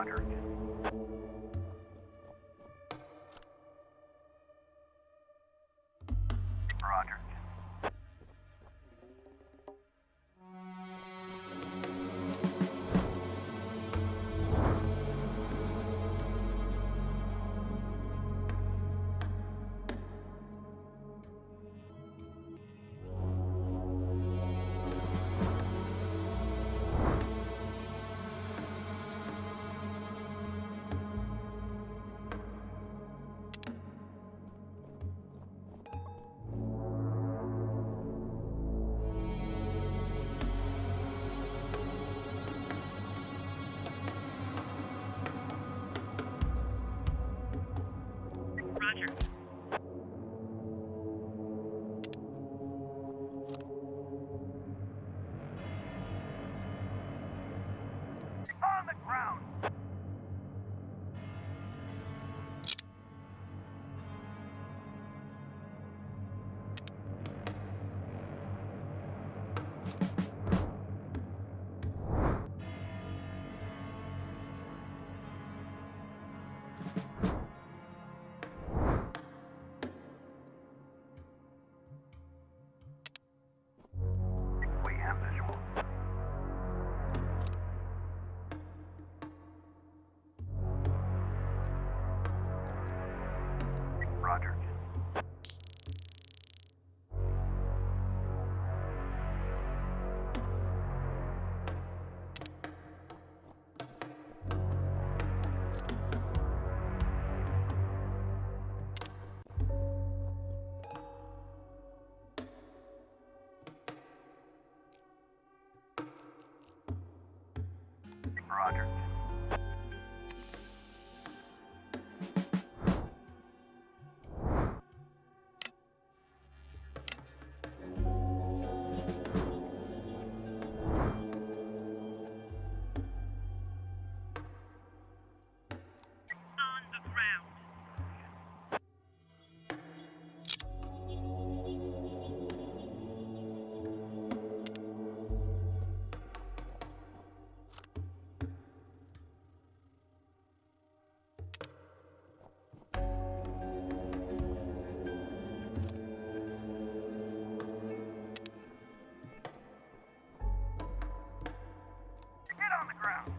Roger. Roger. Roger. On the ground. We have visual. Roger. Roger. On the ground. Get on the ground.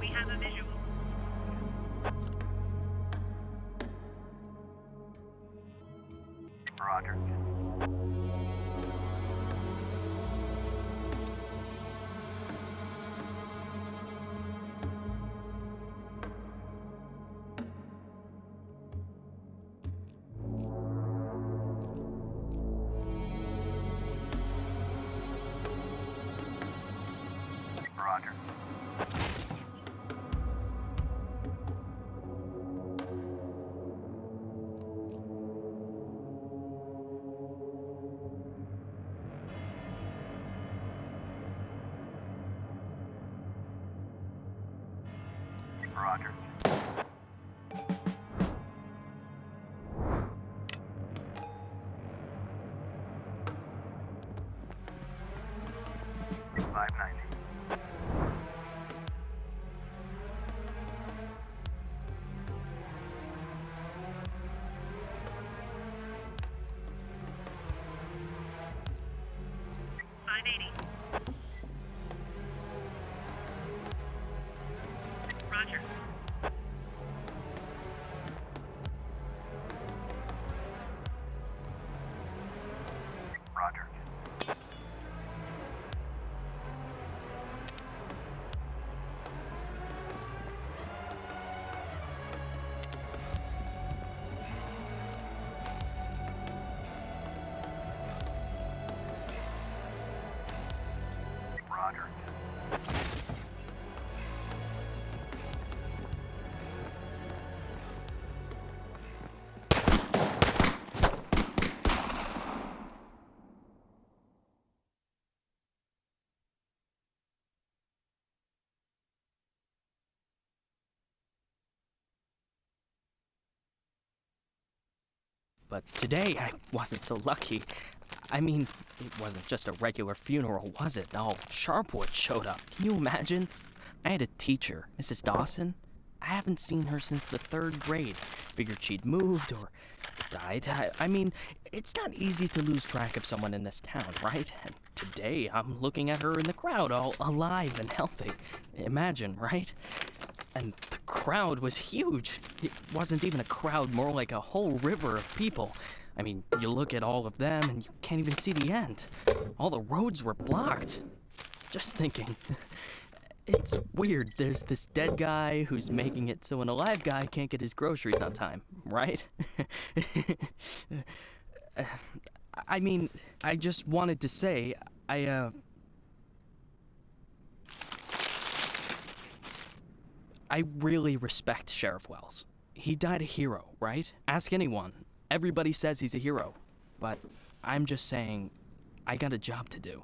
We have a visual. Roger. Roger. Roger. Roger. Roger. Roger. But today, I wasn't so lucky. I mean, it wasn't just a regular funeral, was it? All Sharpwood showed up. Can you imagine? I had a teacher, Mrs. Dawson. I haven't seen her since the 3rd grade. Figured she'd moved or died. I mean, it's not easy to lose track of someone in this town, right? And today, I'm looking at her in the crowd, all alive and healthy. Imagine, right? And the crowd was huge. It wasn't even a crowd, more like a whole river of people. I mean, you look at all of them and you can't even see the end. All the roads were blocked. Just thinking. It's weird. There's this dead guy who's making it so an alive guy can't get his groceries on time, right? I mean, I just wanted to say, I really respect Sheriff Wells. He died a hero, right? Ask anyone. Everybody says he's a hero. But I'm just saying, I got a job to do.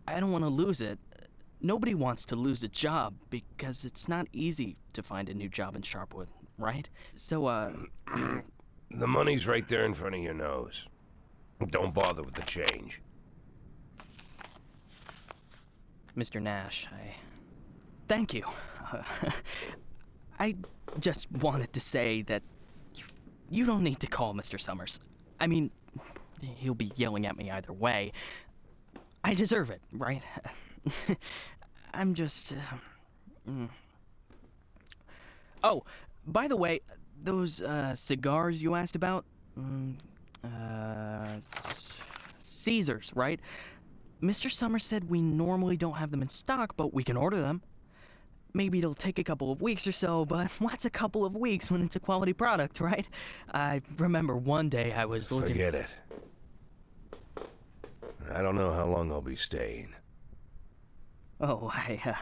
I don't want to lose it. Nobody wants to lose a job because it's not easy to find a new job in Sharpwood, right? So, The money's right there in front of your nose. Don't bother with the change. Mr. Nash, thank you. I just wanted to say that you don't need to call Mr. Summers. I mean, he'll be yelling at me either way. I deserve it, right? I'm just... Oh, by the way, those cigars you asked about? Caesars, right? Mr. Summers said we normally don't have them in stock, but we can order them. Maybe it'll take a couple of weeks or so, but what's a couple of weeks when it's a quality product, right? I remember one day I was looking... Forget it. I don't know how long I'll be staying. Oh, I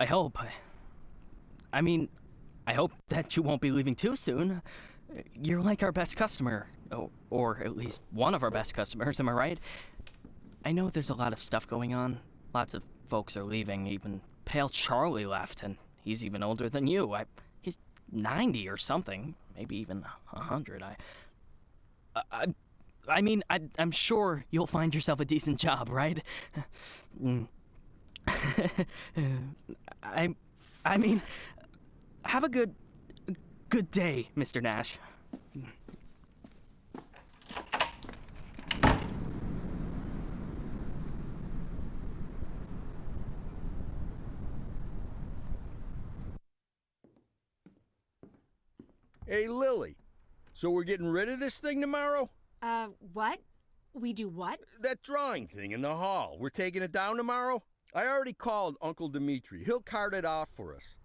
hope. I mean, I hope that you won't be leaving too soon. You're like our best customer, or at least one of our best customers, am I right? I know there's a lot of stuff going on. Lots of folks are leaving. Even Pale Charlie left, and he's even older than you. He's 90 or something, maybe even 100. I mean, I'm sure you'll find yourself a decent job, right? I mean, have a good day, Mr. Nash. Hey, Lily. So we're getting rid of this thing tomorrow? What? We do what? That drawing thing in the hall. We're taking it down tomorrow? I already called Uncle Dimitri. He'll cart it off for us.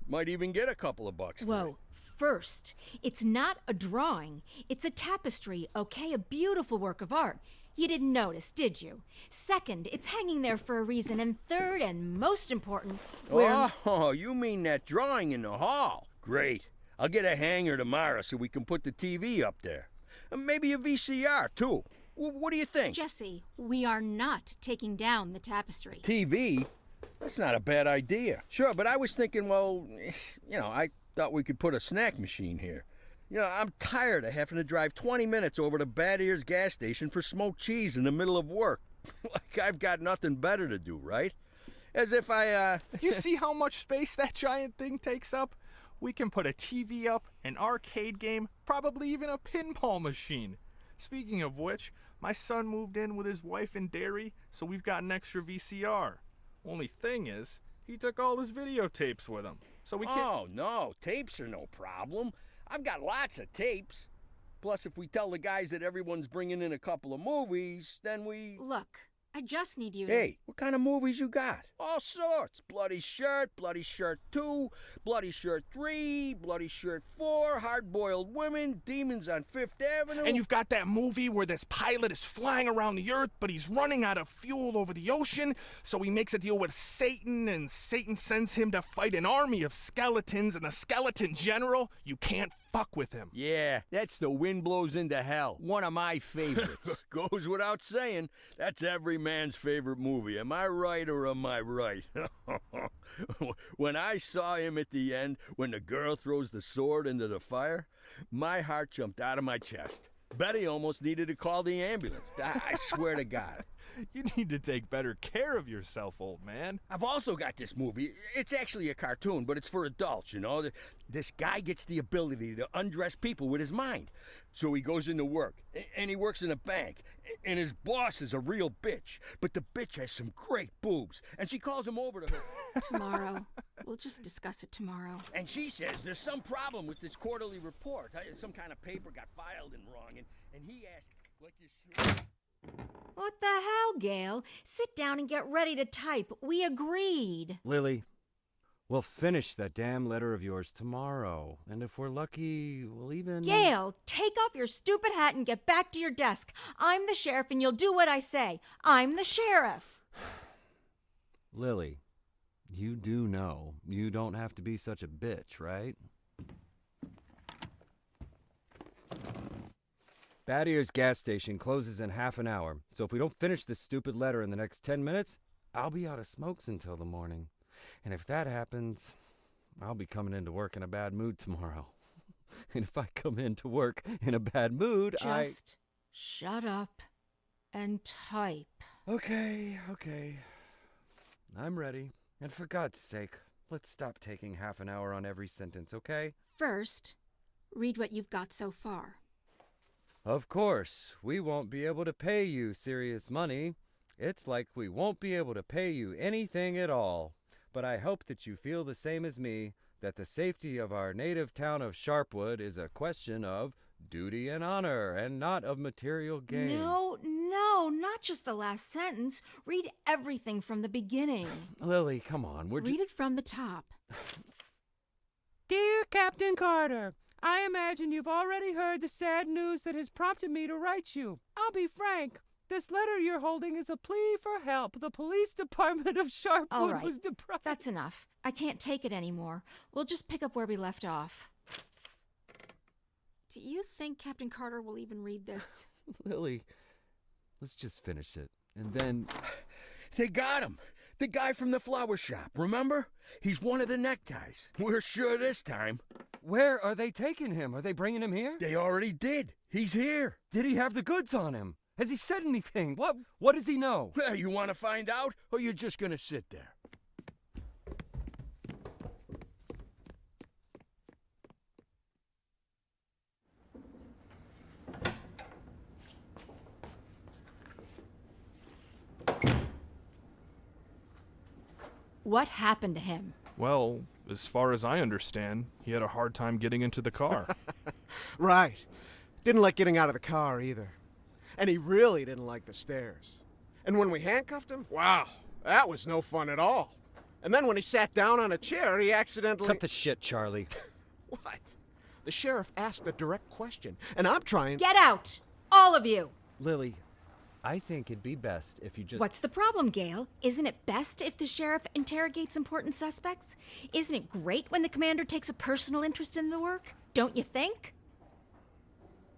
Might even get a couple of bucks for it. Whoa. First, it's not a drawing. It's a tapestry, okay? A beautiful work of art. You didn't notice, did you? Second, it's hanging there for a reason. And third, and most important, Oh, you mean that drawing in the hall? Great. I'll get a hanger tomorrow so we can put the TV up there. Maybe a VCR, too. What do you think? Jesse, we are not taking down the tapestry. TV? That's not a bad idea. Sure, but I was thinking, well, I thought we could put a snack machine here. I'm tired of having to drive 20 minutes over to Bad Ears gas station for smoked cheese in the middle of work. Like I've got nothing better to do, right? As if You see how much space that giant thing takes up? We can put a TV up, an arcade game, probably even a pinball machine. Speaking of which, my son moved in with his wife and dairy, so we've got an extra VCR. Only thing is, he took all his videotapes with him, so we can't... Oh, no, tapes are no problem. I've got lots of tapes. Plus, if we tell the guys that everyone's bringing in a couple of movies, then we... Look, I just need you to... Hey, what kind of movies you got? All sorts. Bloody Shirt 2, Bloody Shirt 3, Bloody Shirt 4, Hard-Boiled Women, Demons on Fifth Avenue. And you've got that movie where this pilot is flying around the Earth, but he's running out of fuel over the ocean, so he makes a deal with Satan, and Satan sends him to fight an army of skeletons, and the skeleton general, you can't fuck with him. Yeah, that's The Wind Blows into Hell. One of my favorites. Goes without saying, that's every man's favorite movie. Am I right or am I right? When I saw him at the end, when the girl throws the sword into the fire, my heart jumped out of my chest. Betty almost needed to call the ambulance. I swear to God. You need to take better care of yourself, old man. I've also got this movie. It's actually a cartoon, but it's for adults, you know. This guy gets the ability to undress people with his mind. So he goes into work, and he works in a bank, and his boss is a real bitch. But the bitch has some great boobs, and she calls him over to her. Tomorrow. We'll just discuss it tomorrow. And she says there's some problem with this quarterly report. Some kind of paper got filed in wrong, and he asked, like you sure? What the hell, Gail? Sit down and get ready to type. We agreed. Lily, we'll finish that damn letter of yours tomorrow. And if we're lucky, we'll even... Gail, take off your stupid hat and get back to your desk. I'm the sheriff and you'll do what I say. I'm the sheriff. Lily, you do know you don't have to be such a bitch, right? Bad Ear's gas station closes in half an hour, so if we don't finish this stupid letter in the next 10 minutes, I'll be out of smokes until the morning. And if that happens, I'll be coming into work in a bad mood tomorrow. And if I come into work in a bad mood, Just shut up and type. Okay. I'm ready. And for God's sake, let's stop taking half an hour on every sentence, okay? First, read what you've got so far. Of course, we won't be able to pay you serious money. It's like we won't be able to pay you anything at all. But I hope that you feel the same as me, that the safety of our native town of Sharpwood is a question of duty and honor, and not of material gain. No, not just the last sentence. Read everything from the beginning. Lily, come on. Read it from the top. Dear Captain Carter, I imagine you've already heard the sad news that has prompted me to write you. I'll be frank. This letter you're holding is a plea for help. The police department of Sharpwood All right, was deprived. that's enough. I can't take it anymore. We'll just pick up where we left off. Do you think Captain Carter will even read this? Lily, let's just finish it. And then... They got him. The guy from the flower shop, remember? He's one of the neckties. We're sure this time. Where are they taking him? Are they bringing him here? They already did. He's here. Did he have the goods on him? Has he said anything? What does he know? Well, you want to find out, or you're just going to sit there? What happened to him? Well, as far as I understand, he had a hard time getting into the car. Right. Didn't like getting out of the car either. And he really didn't like the stairs. And when we handcuffed him, wow, that was no fun at all. And then when he sat down on a chair, he accidentally... Cut the shit, Charlie. What? The sheriff asked a direct question, and I'm trying... Get out! All of you! Lily, I think it'd be best if you just... What's the problem, Gail? Isn't it best if the sheriff interrogates important suspects? Isn't it great when the commander takes a personal interest in the work? Don't you think?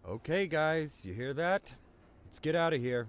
Okay, guys, you hear that? Let's get out of here.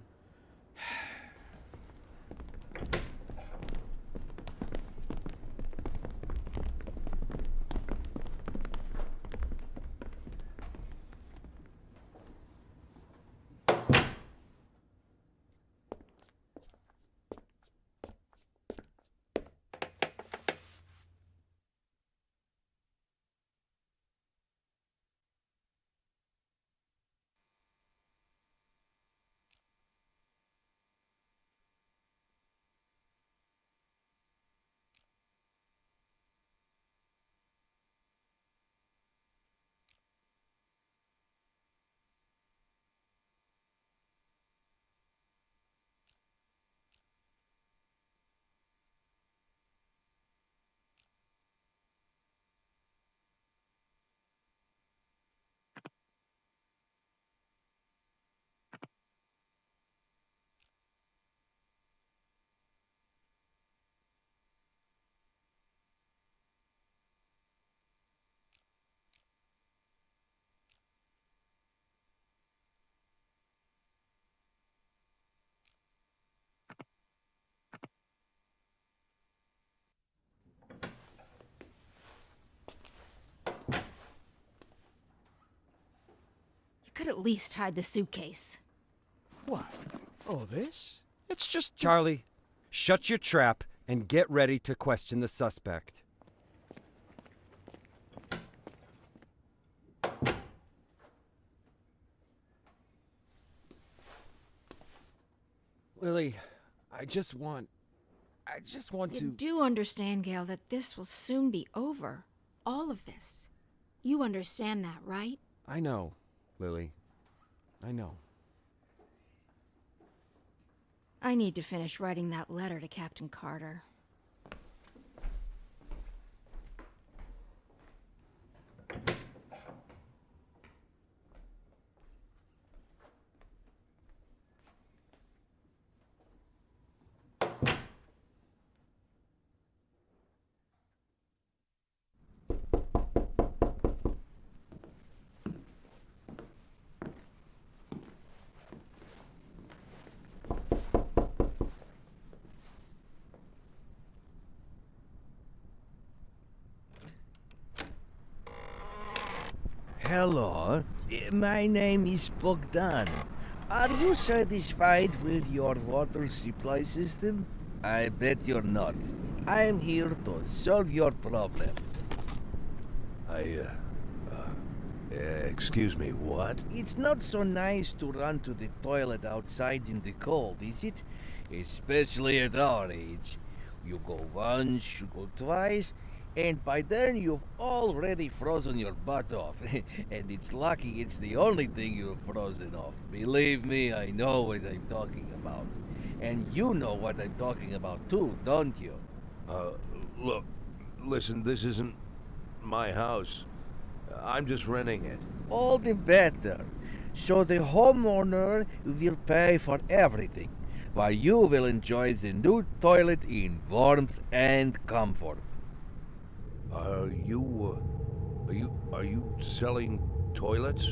could at least hide the suitcase. What? Oh, this? It's just... Charlie, shut your trap and get ready to question the suspect. Lily, I just want You to... do understand, Gail, that this will soon be over. All of this. You understand that, right? I know, Lily. I know. I need to finish writing that letter to Captain Carter. Hello, my name is Bogdan. Are you satisfied with your water supply system? I bet you're not. I'm here to solve your problem. Excuse me, what? It's not so nice to run to the toilet outside in the cold, is it? Especially at our age. You go once, you go twice, and by then you've already frozen your butt off. And it's lucky it's the only thing you've frozen off. Believe me, I know what I'm talking about. And you know what I'm talking about too, don't you? Look, listen, this isn't my house. I'm just renting it. All the better. So the homeowner will pay for everything, while you will enjoy the new toilet in warmth and comfort. Are you selling toilets?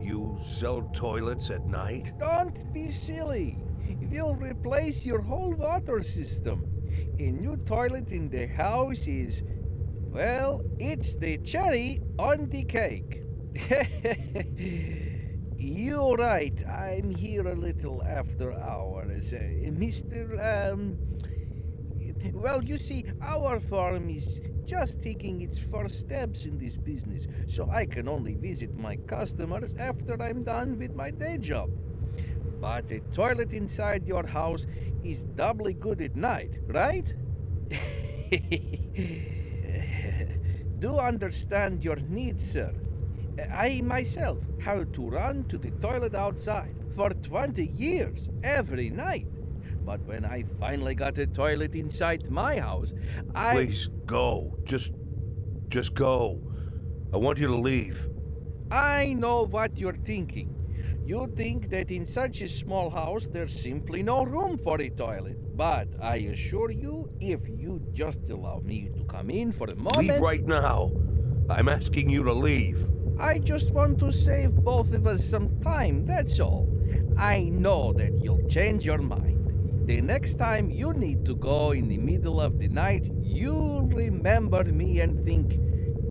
You sell toilets at night? Don't be silly. We'll replace your whole water system. A new toilet in the house is, well, it's the cherry on the cake. You're right. I'm here a little after hours. Well, you see, our farm is just taking its first steps in this business, so I can only visit my customers after I'm done with my day job. But a toilet inside your house is doubly good at night, right? Do understand your needs, sir. I myself had to run to the toilet outside for 20 years, every night. But when I finally got a toilet inside my house, Please, go. Just go. I want you to leave. I know what you're thinking. You think that in such a small house there's simply no room for a toilet. But I assure you, if you just allow me to come in for a moment... Leave right now. I'm asking you to leave. I just want to save both of us some time, that's all. I know that you'll change your mind. The next time you need to go in the middle of the night, you'll remember me and think,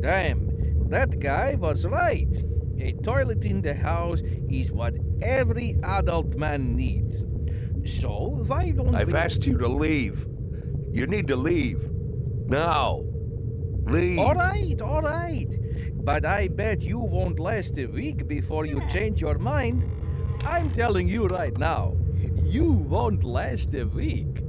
damn, that guy was right. A toilet in the house is what every adult man needs. So why don't I've asked you to leave. You need to leave. Now. Leave. All right. But I bet you won't last a week before you change your mind. I'm telling you right now, you won't last a week.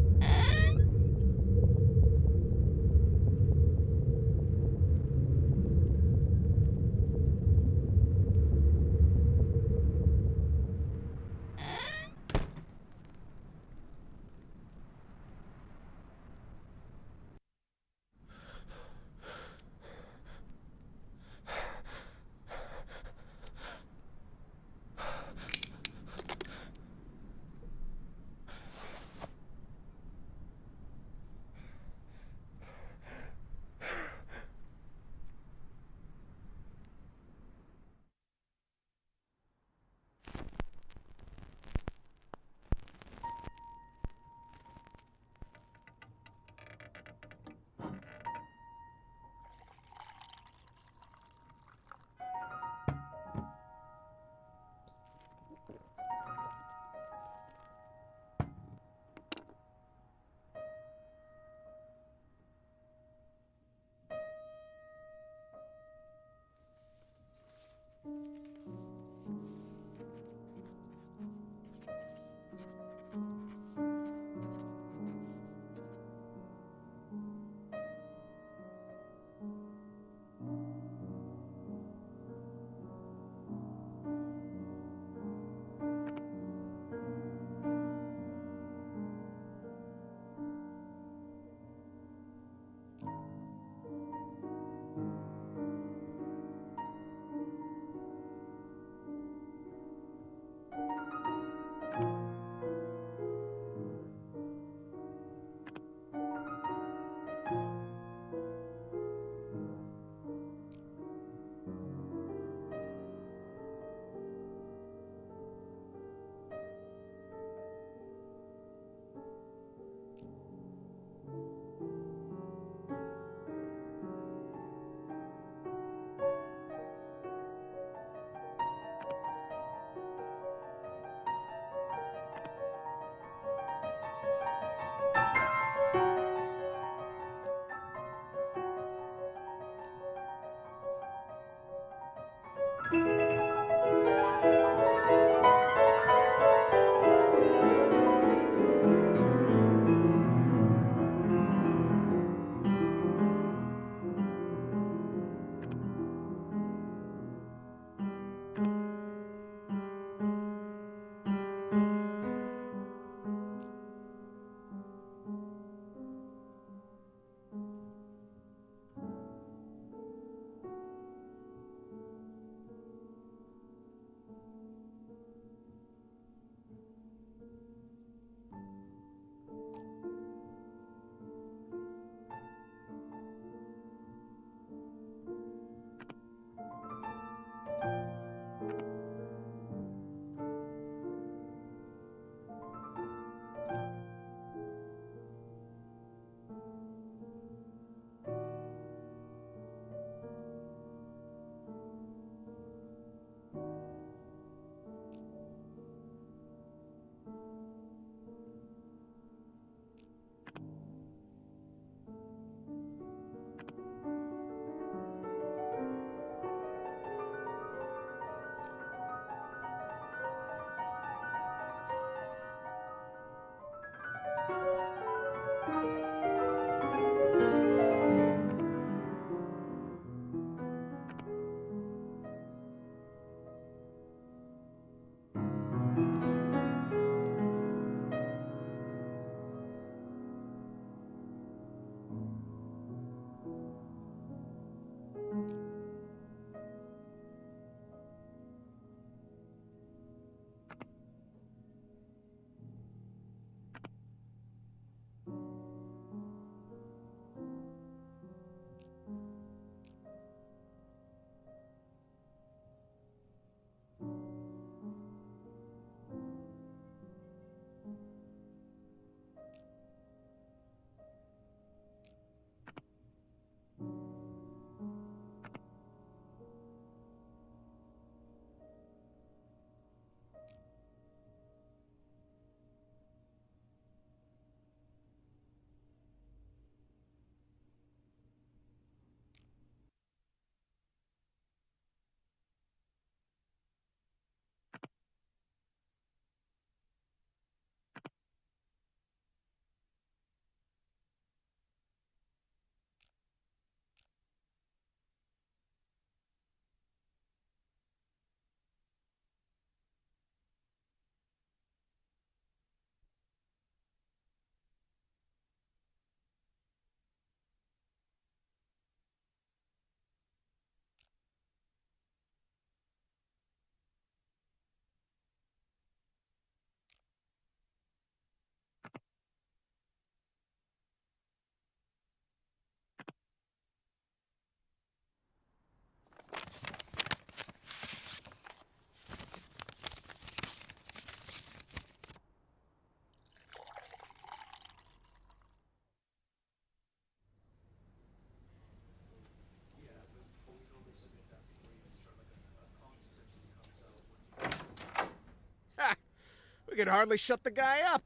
We could hardly shut the guy up.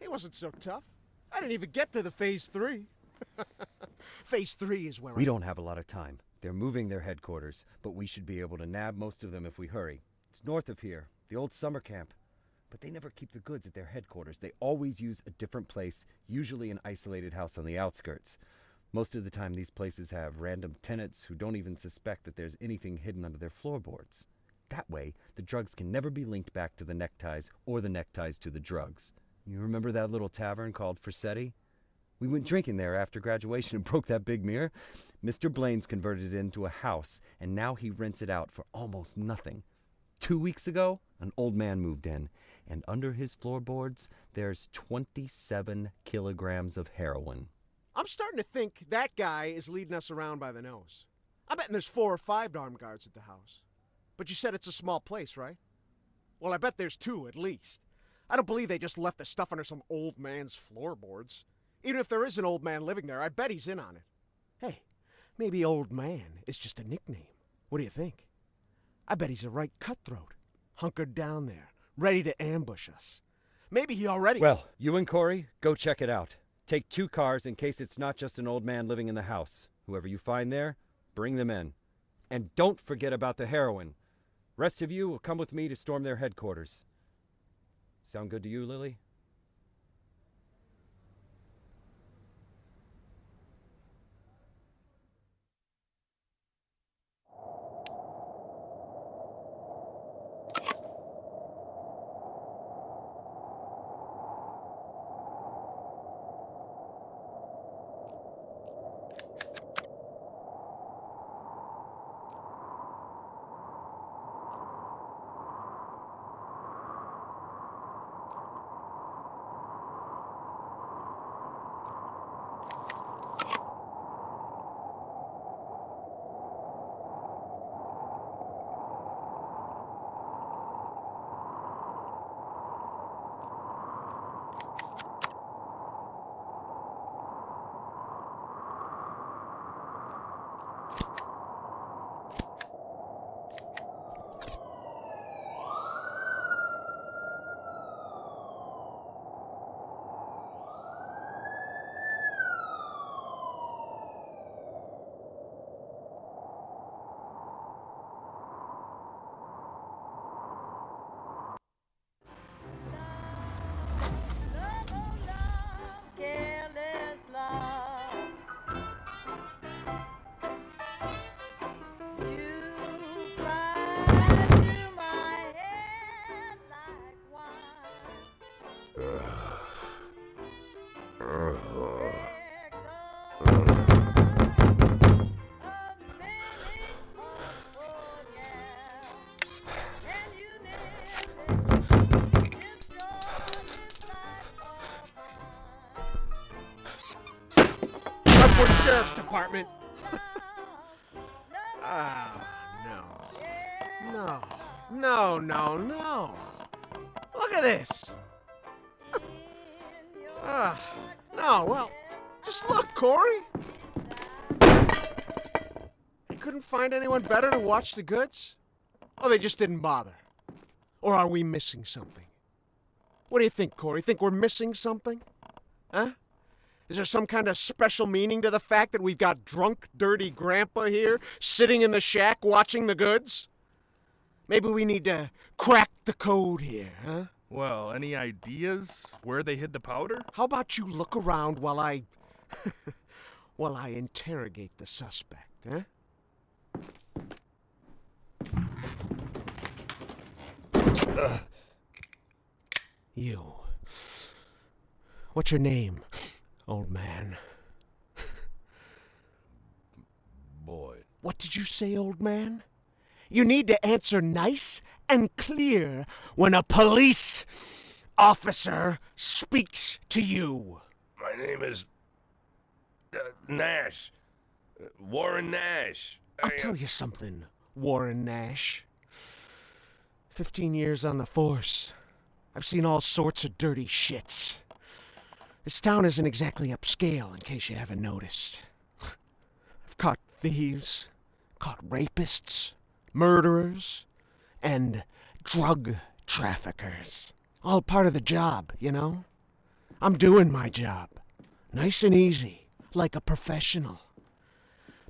He wasn't so tough. I didn't even get to the Phase 3. Phase 3 is where We don't have a lot of time. They're moving their headquarters, but we should be able to nab most of them if we hurry. It's north of here, the old summer camp. But they never keep the goods at their headquarters. They always use a different place, usually an isolated house on the outskirts. Most of the time, these places have random tenants who don't even suspect that there's anything hidden under their floorboards. That way, the drugs can never be linked back to the neckties or the neckties to the drugs. You remember that little tavern called Frasetti? We went drinking there after graduation and broke that big mirror. Mr. Blaine's converted it into a house, and now he rents it out for almost nothing. 2 weeks ago, an old man moved in, and under his floorboards, there's 27 kilograms of heroin. I'm starting to think that guy is leading us around by the nose. I'm betting there's 4 or 5 armed guards at the house. But you said it's a small place, right? Well, I bet there's 2 at least. I don't believe they just left the stuff under some old man's floorboards. Even if there is an old man living there, I bet he's in on it. Hey, maybe old man is just a nickname. What do you think? I bet he's a right cutthroat, hunkered down there, ready to ambush us. Maybe he already... Well, you and Corey, go check it out. Take 2 cars in case it's not just an old man living in the house. Whoever you find there, bring them in. And don't forget about the heroin. Rest of you will come with me to storm their headquarters. Sound good to you, Lily? Sheriff's Department. No. Look at this. No, well, just look, Corey. They couldn't find anyone better to watch the goods? Or they just didn't bother? Or are we missing something? What do you think, Corey? Think we're missing something? Huh? Is there some kind of special meaning to the fact that we've got drunk, dirty grandpa here, sitting in the shack watching the goods? Maybe we need to crack the code here, huh? Well, any ideas where they hid the powder? How about you look around while I... while I interrogate the suspect, huh? You. What's your name, old man? Boy. What did you say, old man? You need to answer nice and clear when a police officer speaks to you. My name is... Nash. Warren Nash. I'll tell you something, Warren Nash. 15 years on the force. I've seen all sorts of dirty shits. This town isn't exactly upscale, in case you haven't noticed. I've caught thieves, caught rapists, murderers, and drug traffickers. All part of the job, you know? I'm doing my job. Nice and easy, like a professional.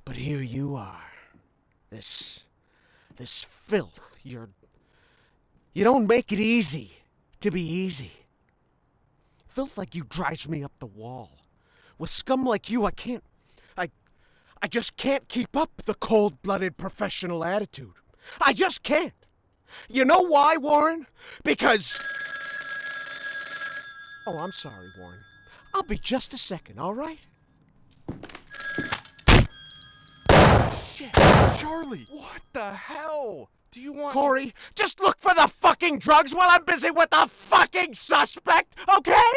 But here you are. This filth. You don't make it easy to be easy. Filth like you drives me up the wall. With scum like you, I just can't keep up the cold-blooded professional attitude. I just can't. You know why, Warren? Because... Oh, I'm sorry, Warren. I'll be just a second, all right? Shit, Charlie, what the hell? Do you want Corey, just look for the fucking drugs while I'm busy with the fucking suspect, okay?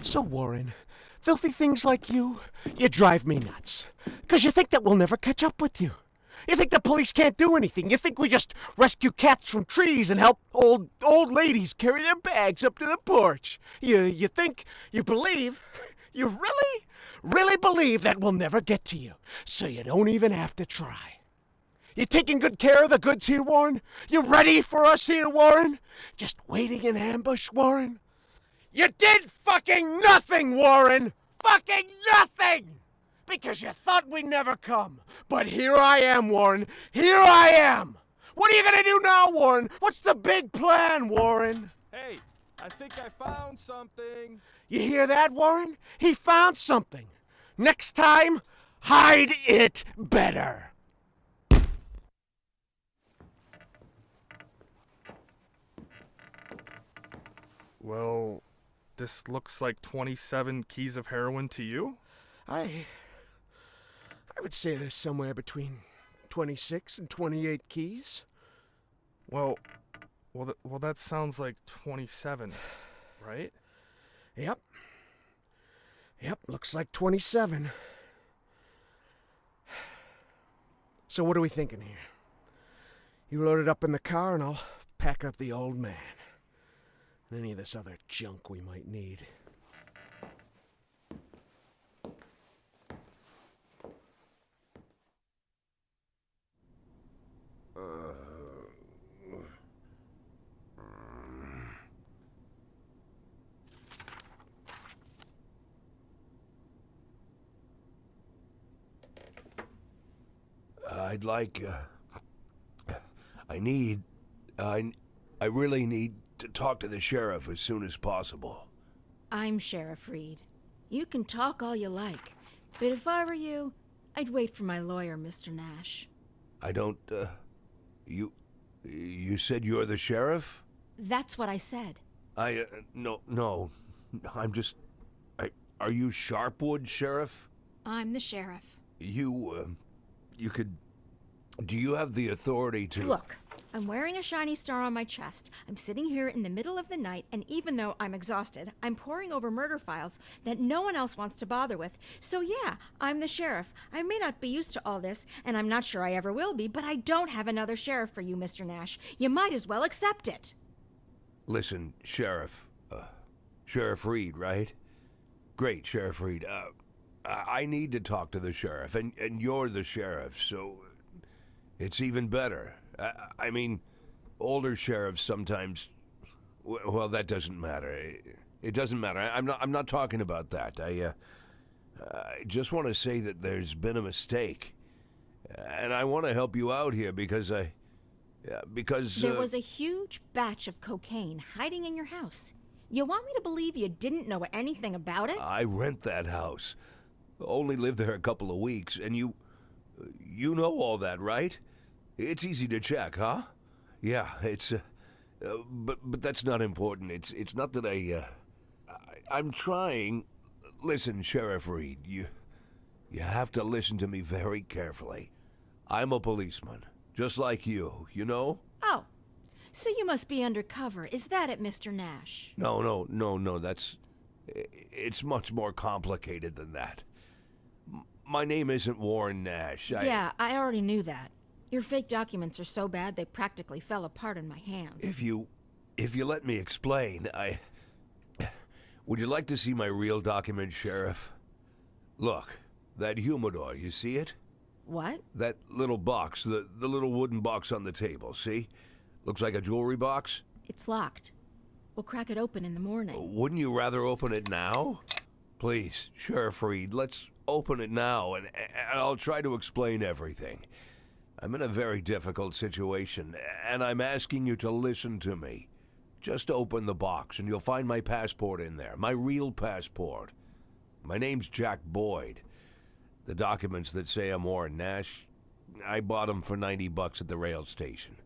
So, Warren, filthy things like you drive me nuts. 'Cause you think that we'll never catch up with you. You think the police can't do anything. You think we just rescue cats from trees and help old ladies carry their bags up to the porch. You think, you believe, you really believe that we'll never get to you. So you don't even have to try. You taking good care of the goods here, Warren? You ready for us here, Warren? Just waiting in ambush, Warren? You did fucking nothing, Warren! Fucking nothing! Because you thought we'd never come. But here I am, Warren. Here I am! What are you gonna do now, Warren? What's the big plan, Warren? Hey, I think I found something. You hear that, Warren? He found something. Next time, hide it better. Well, this looks like 27 keys of heroin to you? I would say there's somewhere between 26 and 28 keys. Well, that sounds like 27, right? Yep, looks like 27. So what are we thinking here? You load it up in the car and I'll pack up the old man. And any of this other junk we might need. I'd like, I really need to talk to the sheriff as soon as possible. I'm Sheriff Reed. You can talk all you like, but if I were you, I'd wait for my lawyer, Mr. Nash. I don't, you said you're the sheriff? That's what I said. No, I'm just, are you Sharpwood, Sheriff? I'm the sheriff. Do you have the authority to... Look, I'm wearing a shiny star on my chest. I'm sitting here in the middle of the night, and even though I'm exhausted, I'm poring over murder files that no one else wants to bother with. So yeah, I'm the sheriff. I may not be used to all this, and I'm not sure I ever will be, but I don't have another sheriff for you, Mr. Nash. You might as well accept it. Listen, Sheriff. Sheriff Reed, right? Great, Sheriff Reed. I need to talk to the sheriff, and you're the sheriff, so it's even better. I mean, older sheriffs sometimes... Well, that doesn't matter. It doesn't matter. I'm not talking about that. I just want to say that there's been a mistake. And I want to help you out here because There was a huge batch of cocaine hiding in your house. You want me to believe you didn't know anything about it? I rent that house. Only lived there a couple of weeks, and you know all that, right? It's easy to check, huh? Yeah, it's, but that's not important. It's not that I'm trying. Listen, Sheriff Reed, you have to listen to me very carefully. I'm a policeman, just like you know? Oh, so you must be undercover. Is that it, Mr. Nash? No, it's much more complicated than that. My name isn't Warren Nash. Yeah, I already knew that. Your fake documents are so bad they practically fell apart in my hands. If you let me explain, would you like to see my real document, Sheriff? Look, that humidor, you see it? What? That little box, the little wooden box on the table, see? Looks like a jewelry box. It's locked. We'll crack it open in the morning. Wouldn't you rather open it now? Please, Sheriff Reed, let's open it now, and I'll try to explain everything. I'm in a very difficult situation, and I'm asking you to listen to me. Just open the box, and you'll find my passport in there, my real passport. My name's Jack Boyd. The documents that say I'm Warren Nash, I bought them for $90 at the rail station.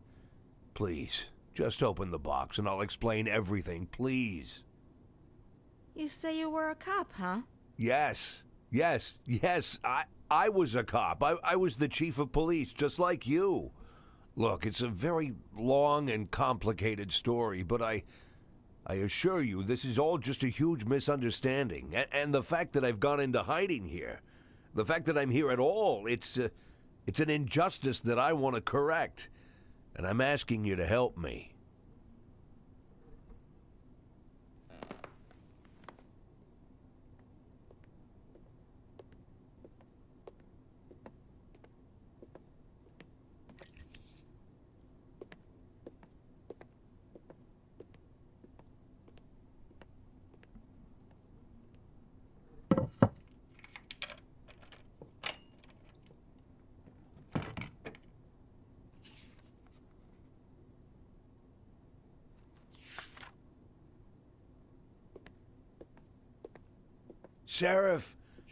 Please, just open the box, and I'll explain everything, please. You say you were a cop, huh? Yes. I was a cop. I was the chief of police, just like you. Look, it's a very long and complicated story, but I assure you this is all just a huge misunderstanding. And the fact that I've gone into hiding here, the fact that I'm here at all, it's an injustice that I want to correct. And I'm asking you to help me.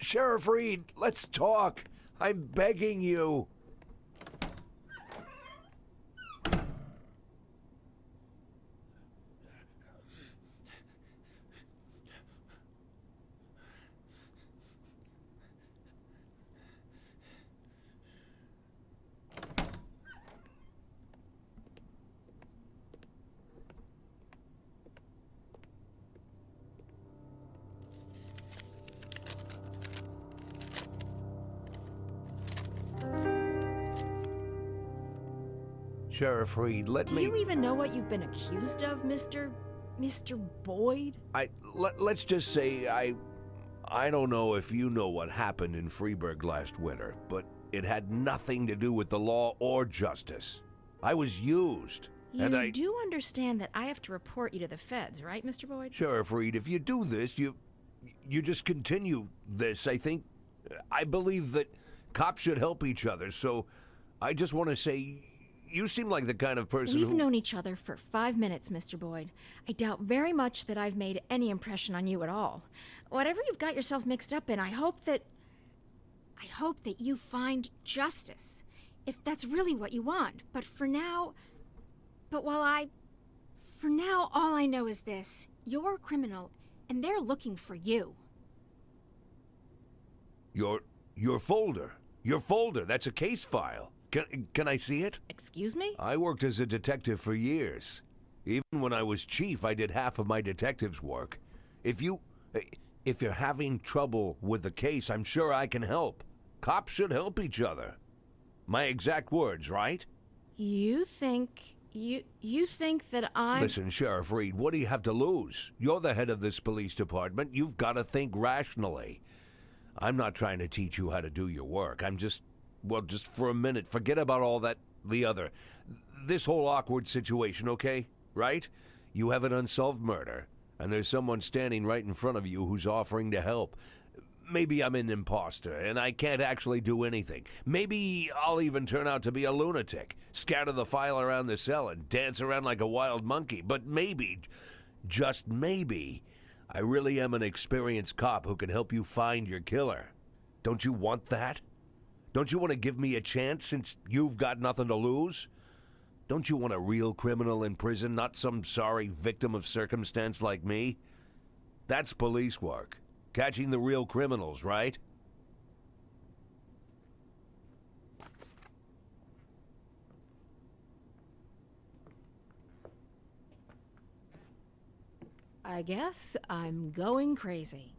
Sheriff Reed, let's talk. I'm begging you. Sheriff Reed, let me... Do you even know what you've been accused of, Mr. Boyd? Let's just say I don't know if you know what happened in Freeburg last winter, but it had nothing to do with the law or justice. I was used. You do understand that I have to report you to the feds, right, Mr. Boyd? Sheriff Reed, if you do this, you just continue this. I believe that cops should help each other, so I just want to say... You seem like the kind of person We've known each other for 5 minutes, Mr. Boyd. I doubt very much that I've made any impression on you at all. Whatever you've got yourself mixed up in, I hope that you find justice, if that's really what you want. But for now, all I know is this. You're a criminal, and they're looking for you. Your folder. Your folder. That's a case file. Can I see it? Excuse me? I worked as a detective for years. Even when I was chief, I did half of my detective's work. If you're having trouble with the case, I'm sure I can help. Cops should help each other. My exact words, right? You think that I'm... Listen, Sheriff Reed, what do you have to lose? You're the head of this police department. You've got to think rationally. I'm not trying to teach you how to do your work. I'm just for a minute, forget about all that, this whole awkward situation, okay? Right? You have an unsolved murder, and there's someone standing right in front of you who's offering to help. Maybe I'm an imposter, and I can't actually do anything. Maybe I'll even turn out to be a lunatic, scatter the file around the cell and dance around like a wild monkey. But maybe, just maybe, I really am an experienced cop who can help you find your killer. Don't you want that? Don't you want to give me a chance since you've got nothing to lose? Don't you want a real criminal in prison, not some sorry victim of circumstance like me? That's police work. Catching the real criminals, right? I guess I'm going crazy.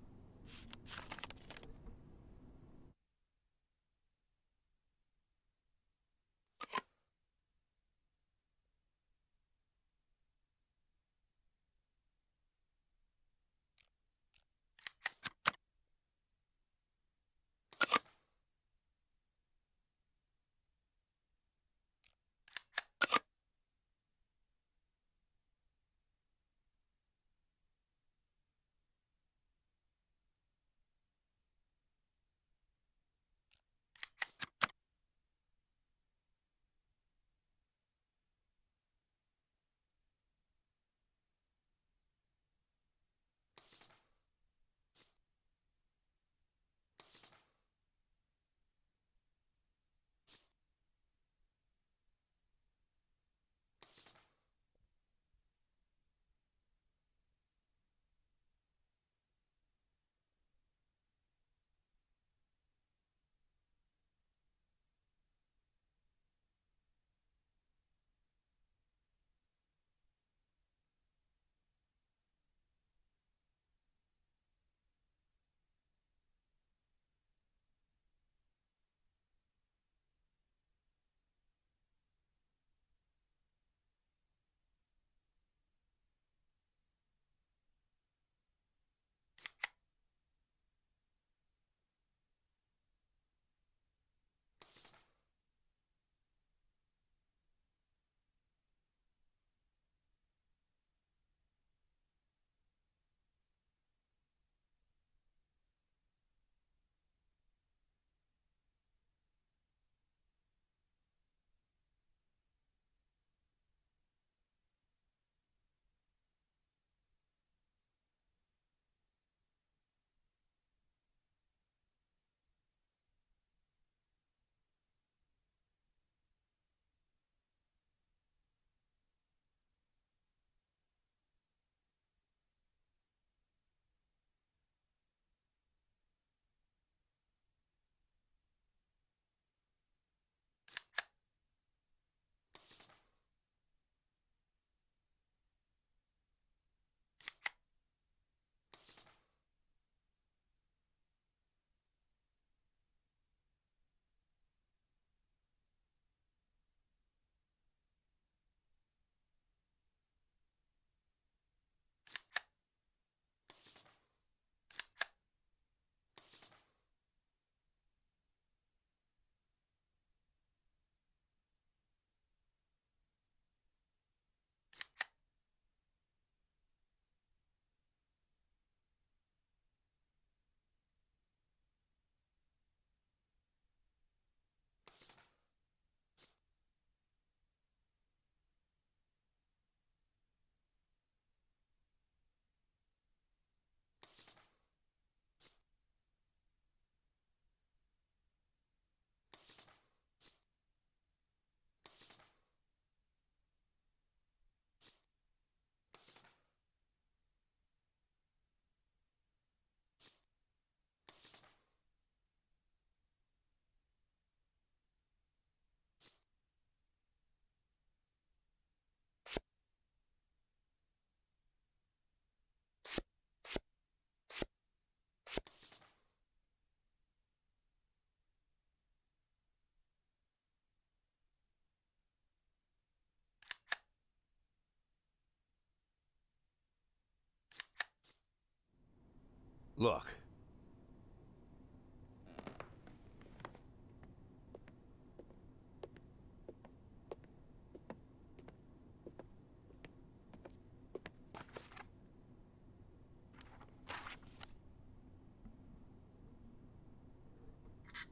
Look.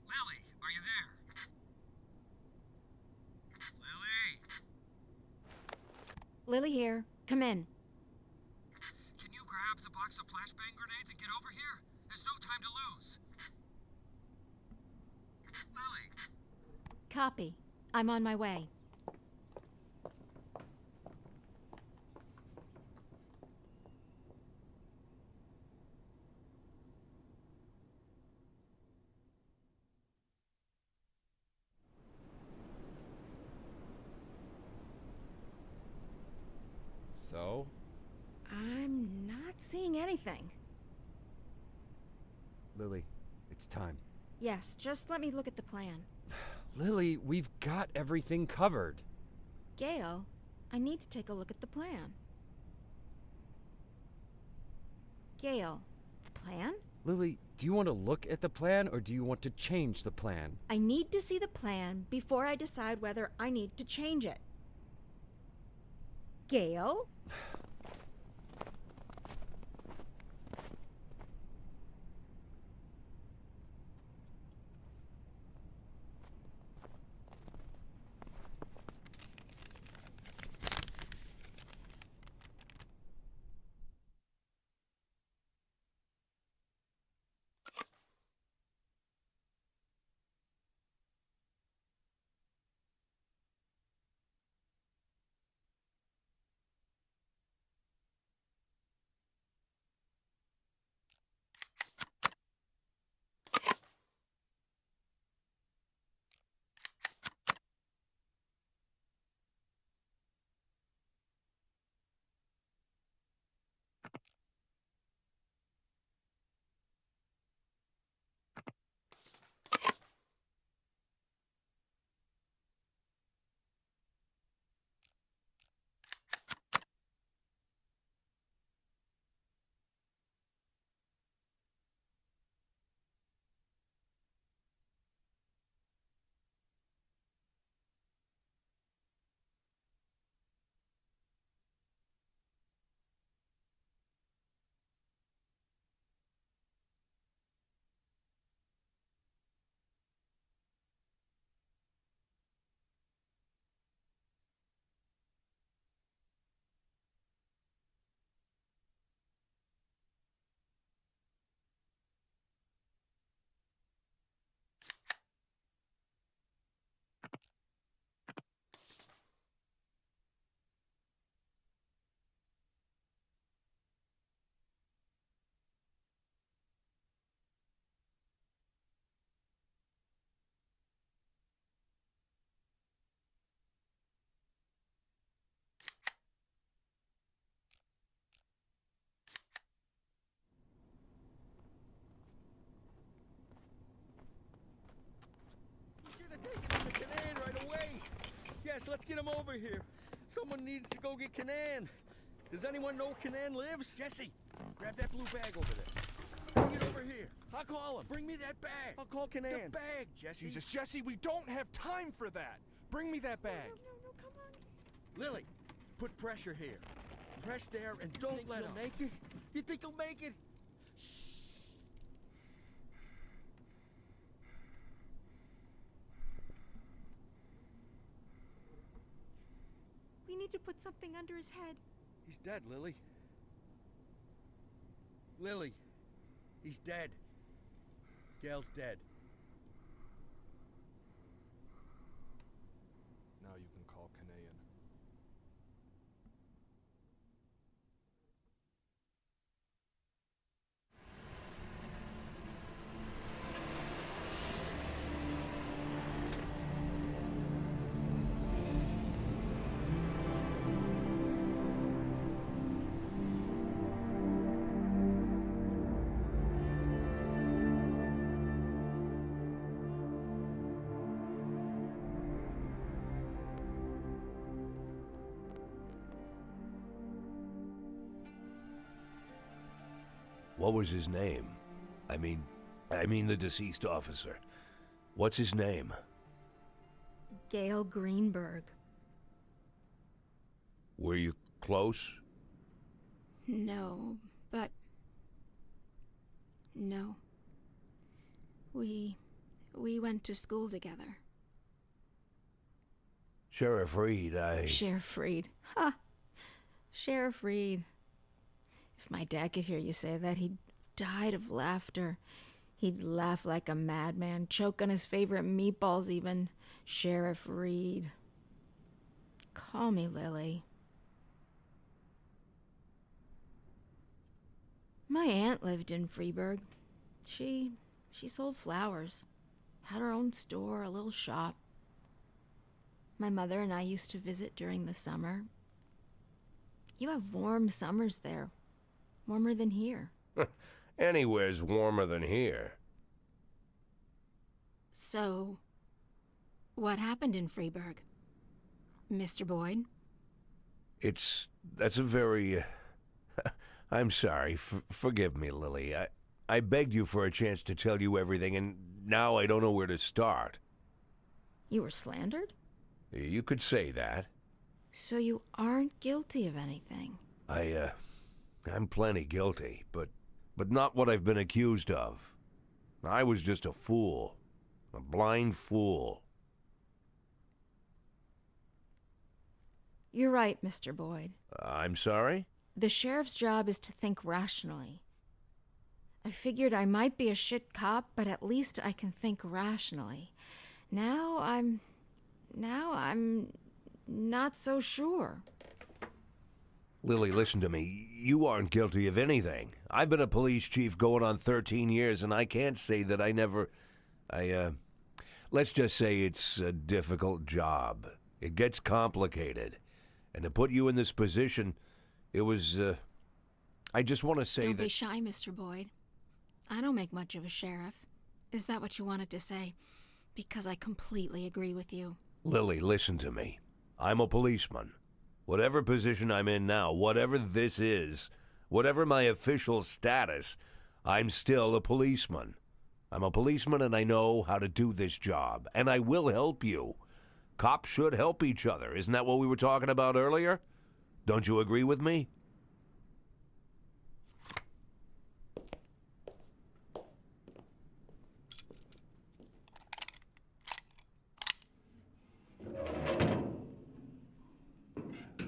Lily, are you there? Lily! Lily here. Come in. Can you grab the box of flashbang grenades and get over here? There's no time to lose. Lily! Copy. I'm on my way. So? I'm not seeing anything. Lily, it's time. Yes, just let me look at the plan. Lily, we've got everything covered. Gail, I need to take a look at the plan. Gail, the plan? Lily, do you want to look at the plan or do you want to change the plan? I need to see the plan before I decide whether I need to change it. Gail? Yes, let's get him over here. Someone needs to go get Kanan. Does anyone know Kanan lives? Jesse, grab that blue bag over there. Bring it over here. I'll call him. Bring me that bag. I'll call Kanan. The bag, Jesse. Jesus, Jesse, we don't have time for that. Bring me that bag. No, come on. Lily, put pressure here. Press there and don't let him. Make it? You think he'll make it? We need to put something under his head. He's dead, Lily. Lily, he's dead. Gail's dead. Now you can call Kanayan. What was his name? I mean the deceased officer. What's his name? Gail Greenberg. Were you close? No, but... No. We went to school together. Sheriff Reed, Sheriff Reed. Ha! Sheriff Reed. If my dad could hear you say that, he'd died of laughter. He'd laugh like a madman, choke on his favorite meatballs even. Sheriff Reed. Call me Lily. My aunt lived in Freeburg. She sold flowers. Had her own store, a little shop. My mother and I used to visit during the summer. You have warm summers there. Warmer than here. Anywhere's warmer than here. So, what happened in Freeburg? Mr. Boyd? That's a very... I'm sorry. Forgive me, Lily. I begged you for a chance to tell you everything, and now I don't know where to start. You were slandered? You could say that. So you aren't guilty of anything? I'm plenty guilty, but not what I've been accused of. I was just a fool. A blind fool. You're right, Mr. Boyd. I'm sorry? The sheriff's job is to think rationally. I figured I might be a shit cop, but at least I can think rationally. Now I'm not so sure. Lily, listen to me. You aren't guilty of anything. I've been a police chief going on 13 years, and I can't say that I never... let's just say it's a difficult job. It gets complicated. And to put you in this position, it was, I just want to say Don't that... be shy, Mr. Boyd. I don't make much of a sheriff. Is that what you wanted to say? Because I completely agree with you. Lily, listen to me. I'm a policeman. Whatever position I'm in now, whatever this is, whatever my official status, I'm still a policeman. I'm a policeman and I know how to do this job. And I will help you. Cops should help each other. Isn't that what we were talking about earlier? Don't you agree with me?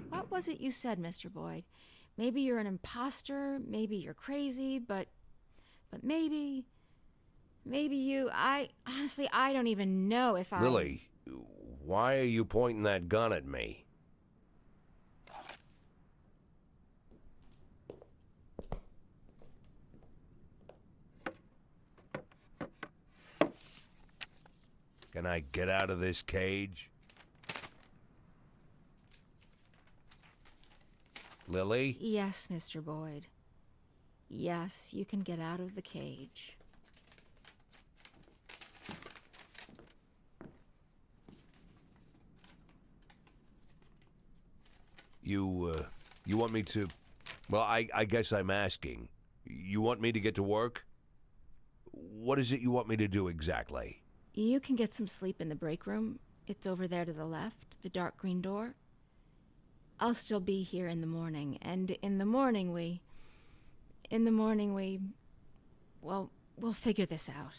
What was it you said, Mr. Boyd? Maybe you're an imposter, maybe you're crazy, but maybe you... honestly, I don't even know if I... Lily, why are you pointing that gun at me? Can I get out of this cage? Lily? Yes, Mr. Boyd. Yes, you can get out of the cage. You want me to... Well, I guess I'm asking. You want me to get to work? What is it you want me to do exactly? You can get some sleep in the break room. It's over there to the left, the dark green door. I'll still be here in the morning, and in the morning we... Well, we'll figure this out.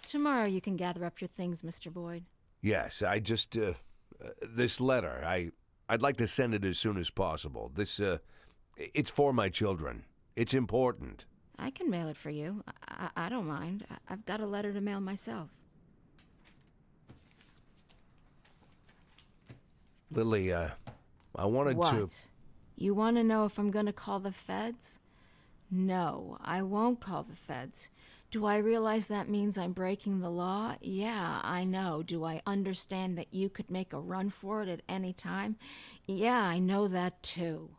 Tomorrow you can gather up your things, Mr. Boyd. Yes, I just, this letter, I'd like to send it as soon as possible. This, it's for my children. It's important. I can mail it for you. I don't mind. I've got a letter to mail myself. Lily, I wanted What? to... You want to know if I'm going to call the feds? No, I won't call the feds. Do I realize that means I'm breaking the law? Yeah, I know. Do I understand that you could make a run for it at any time? Yeah, I know that too.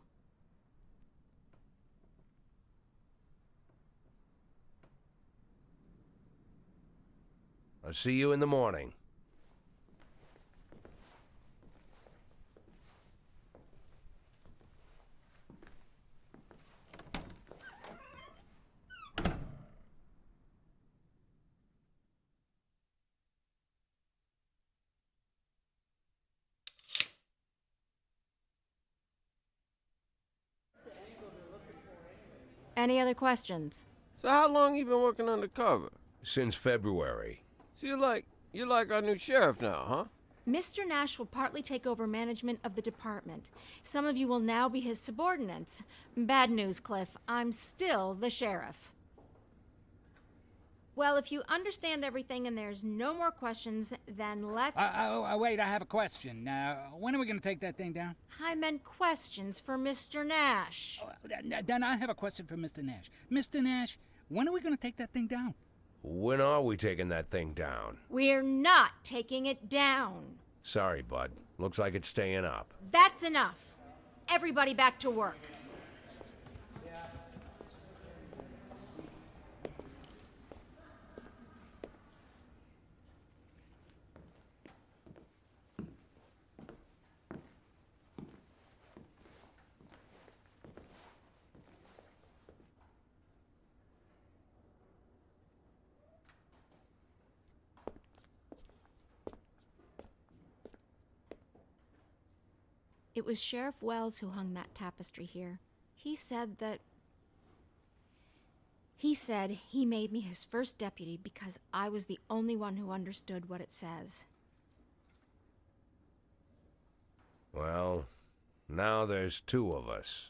I'll see you in the morning. Any other questions? So how long you been working undercover? Since February. So you're like our new sheriff now, huh? Mr. Nash will partly take over management of the department. Some of you will now be his subordinates. Bad news, Cliff. I'm still the sheriff. Well, if you understand everything and there's no more questions, then let's... Wait, I have a question. When are we going to take that thing down? I meant questions for Mr. Nash. Then I have a question for Mr. Nash. Mr. Nash, when are we going to take that thing down? When are we taking that thing down? We're not taking it down. Sorry, bud. Looks like it's staying up. That's enough. Everybody back to work. It was Sheriff Wells who hung that tapestry here. He said he made me his first deputy because I was the only one who understood what it says. Well, now there's two of us.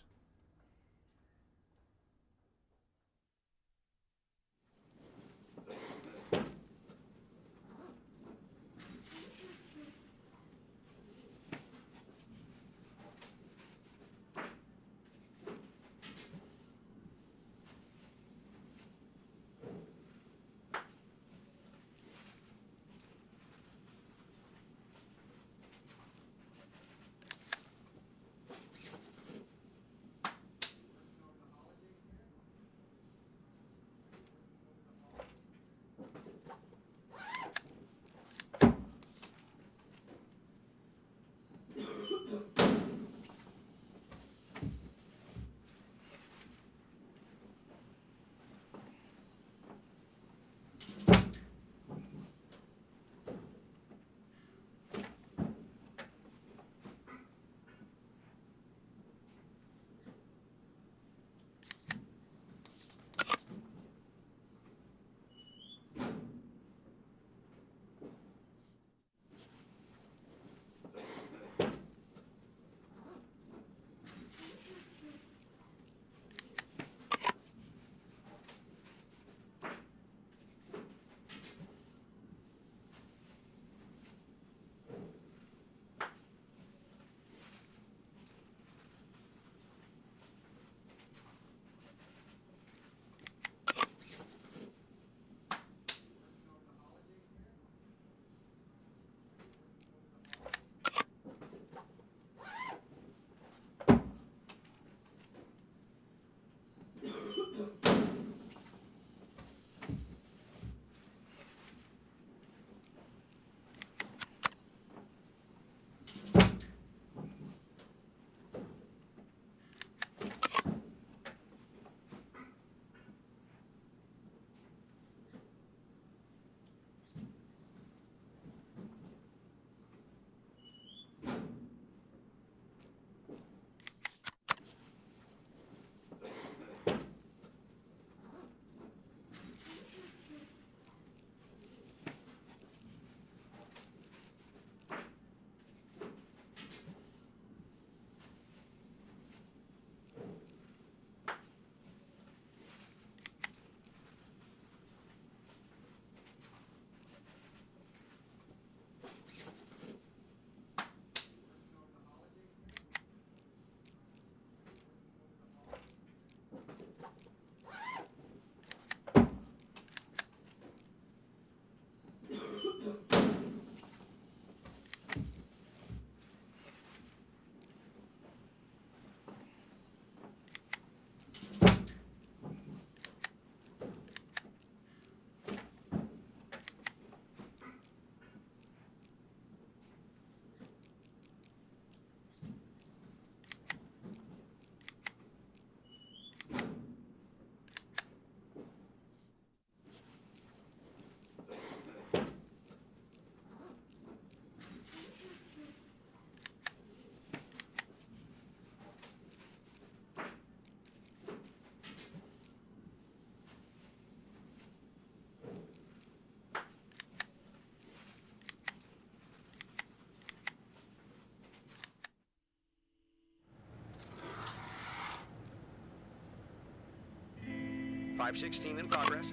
516 in progress.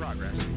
progress.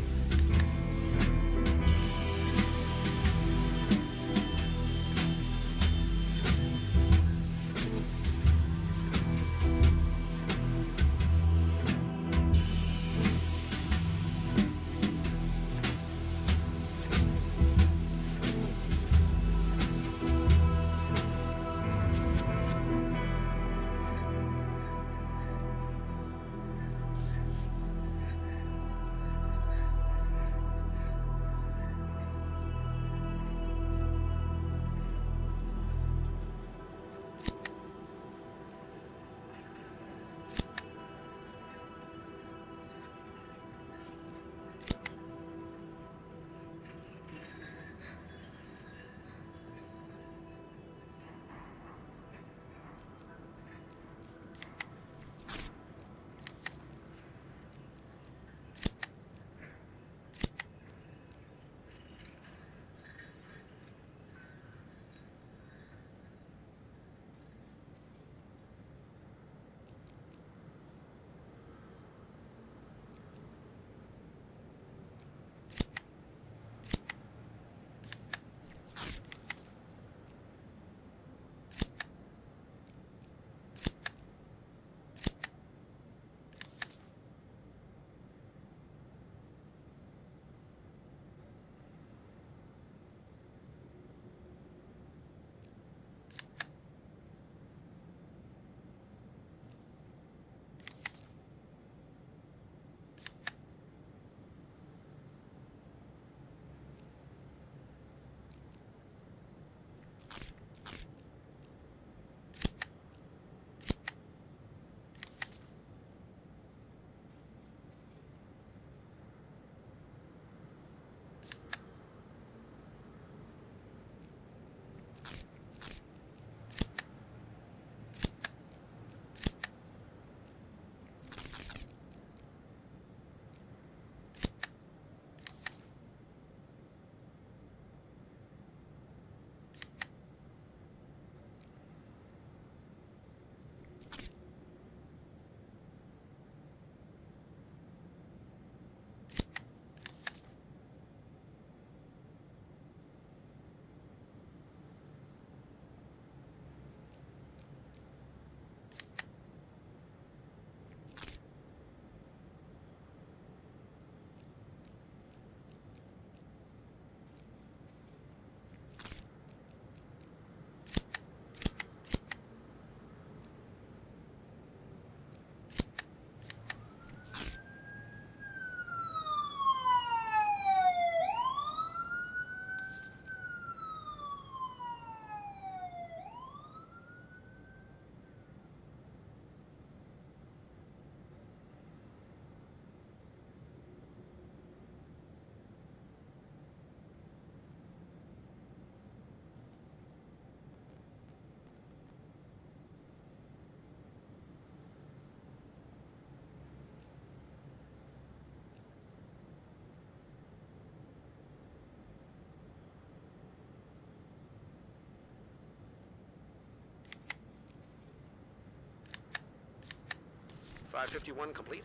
551 complete.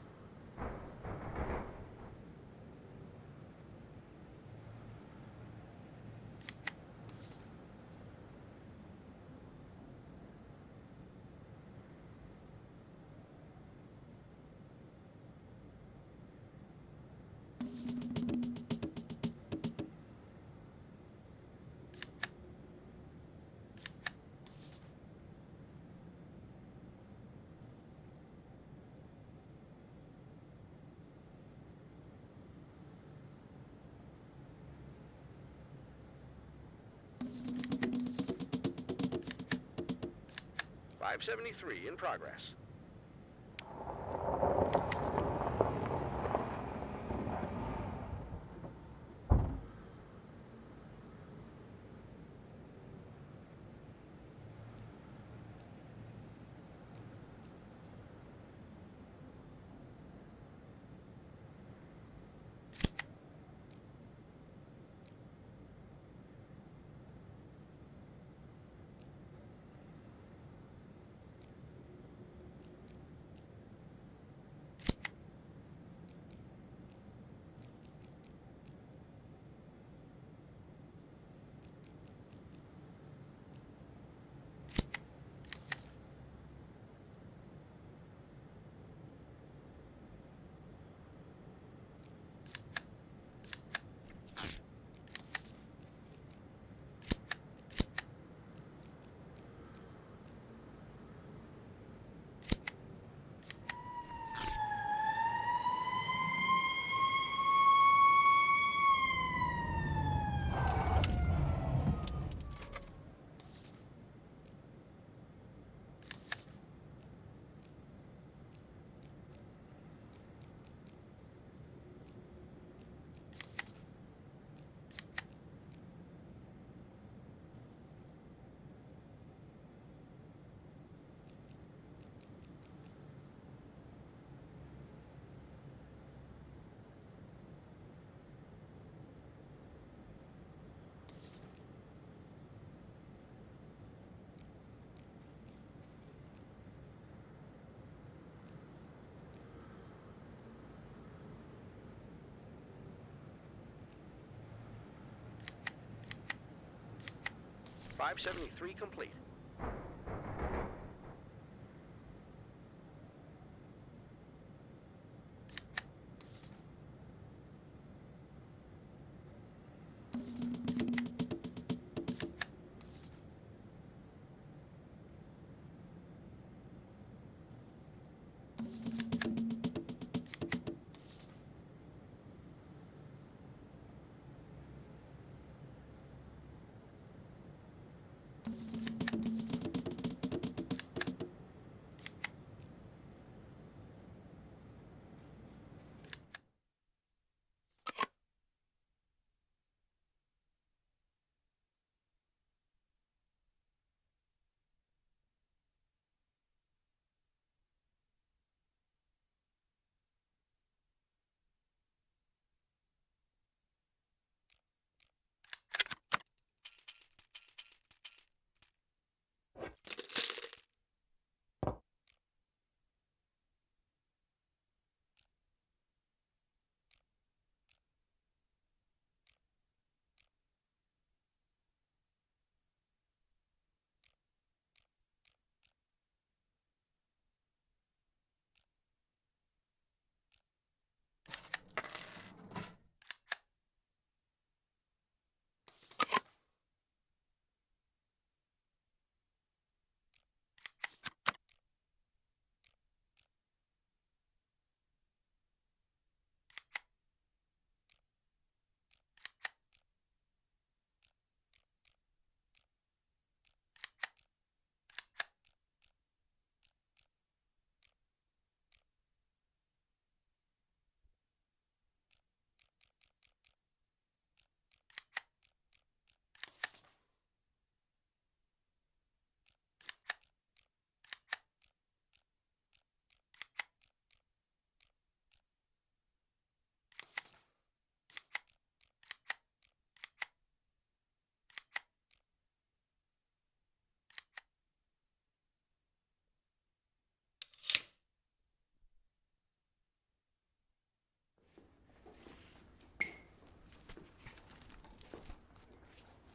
.573 in progress. .573 complete.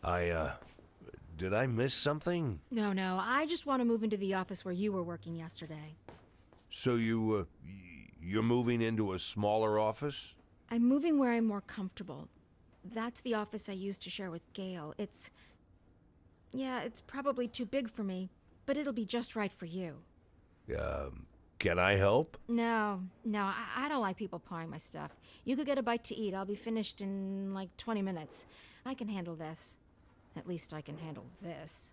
Did I miss something? No, I just want to move into the office where you were working yesterday. So you're moving into a smaller office? I'm moving where I'm more comfortable. That's the office I used to share with Gail. It's probably too big for me, but it'll be just right for you. Can I help? No, I don't like people pawing my stuff. You could get a bite to eat. I'll be finished in like 20 minutes. I can handle this. At least I can handle this.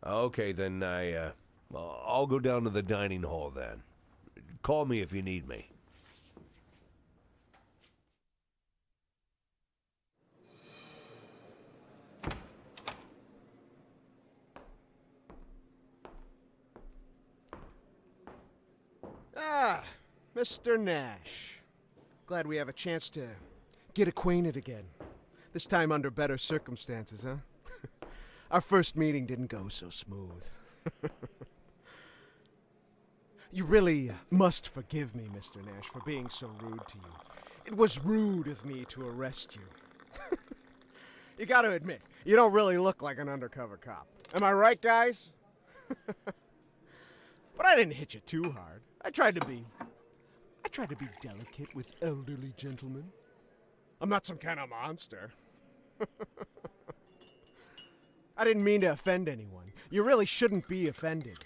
Okay, then I'll go down to the dining hall then. Call me if you need me. Ah, Mr. Nash. Glad we have a chance to get acquainted again. This time under better circumstances, huh? Our first meeting didn't go so smooth. You really must forgive me, Mr. Nash, for being so rude to you. It was rude of me to arrest you. You gotta admit, you don't really look like an undercover cop. Am I right, guys? But I didn't hit you too hard. I tried to be delicate with elderly gentlemen. I'm not some kind of monster. I didn't mean to offend anyone. You really shouldn't be offended.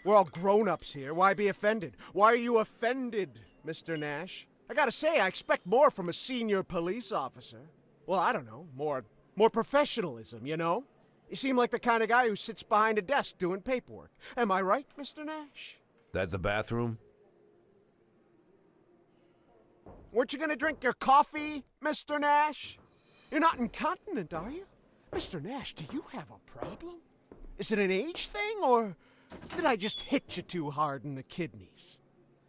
We're all grown-ups here. Why be offended? Why are you offended, Mr. Nash? I gotta say, I expect more from a senior police officer. Well, I don't know, more professionalism, you know? You seem like the kind of guy who sits behind a desk doing paperwork. Am I right, Mr. Nash? That the bathroom? Weren't you gonna drink your coffee, Mr. Nash? You're not incontinent, are you? Mr. Nash, do you have a problem? Is it an age thing, or did I just hit you too hard in the kidneys?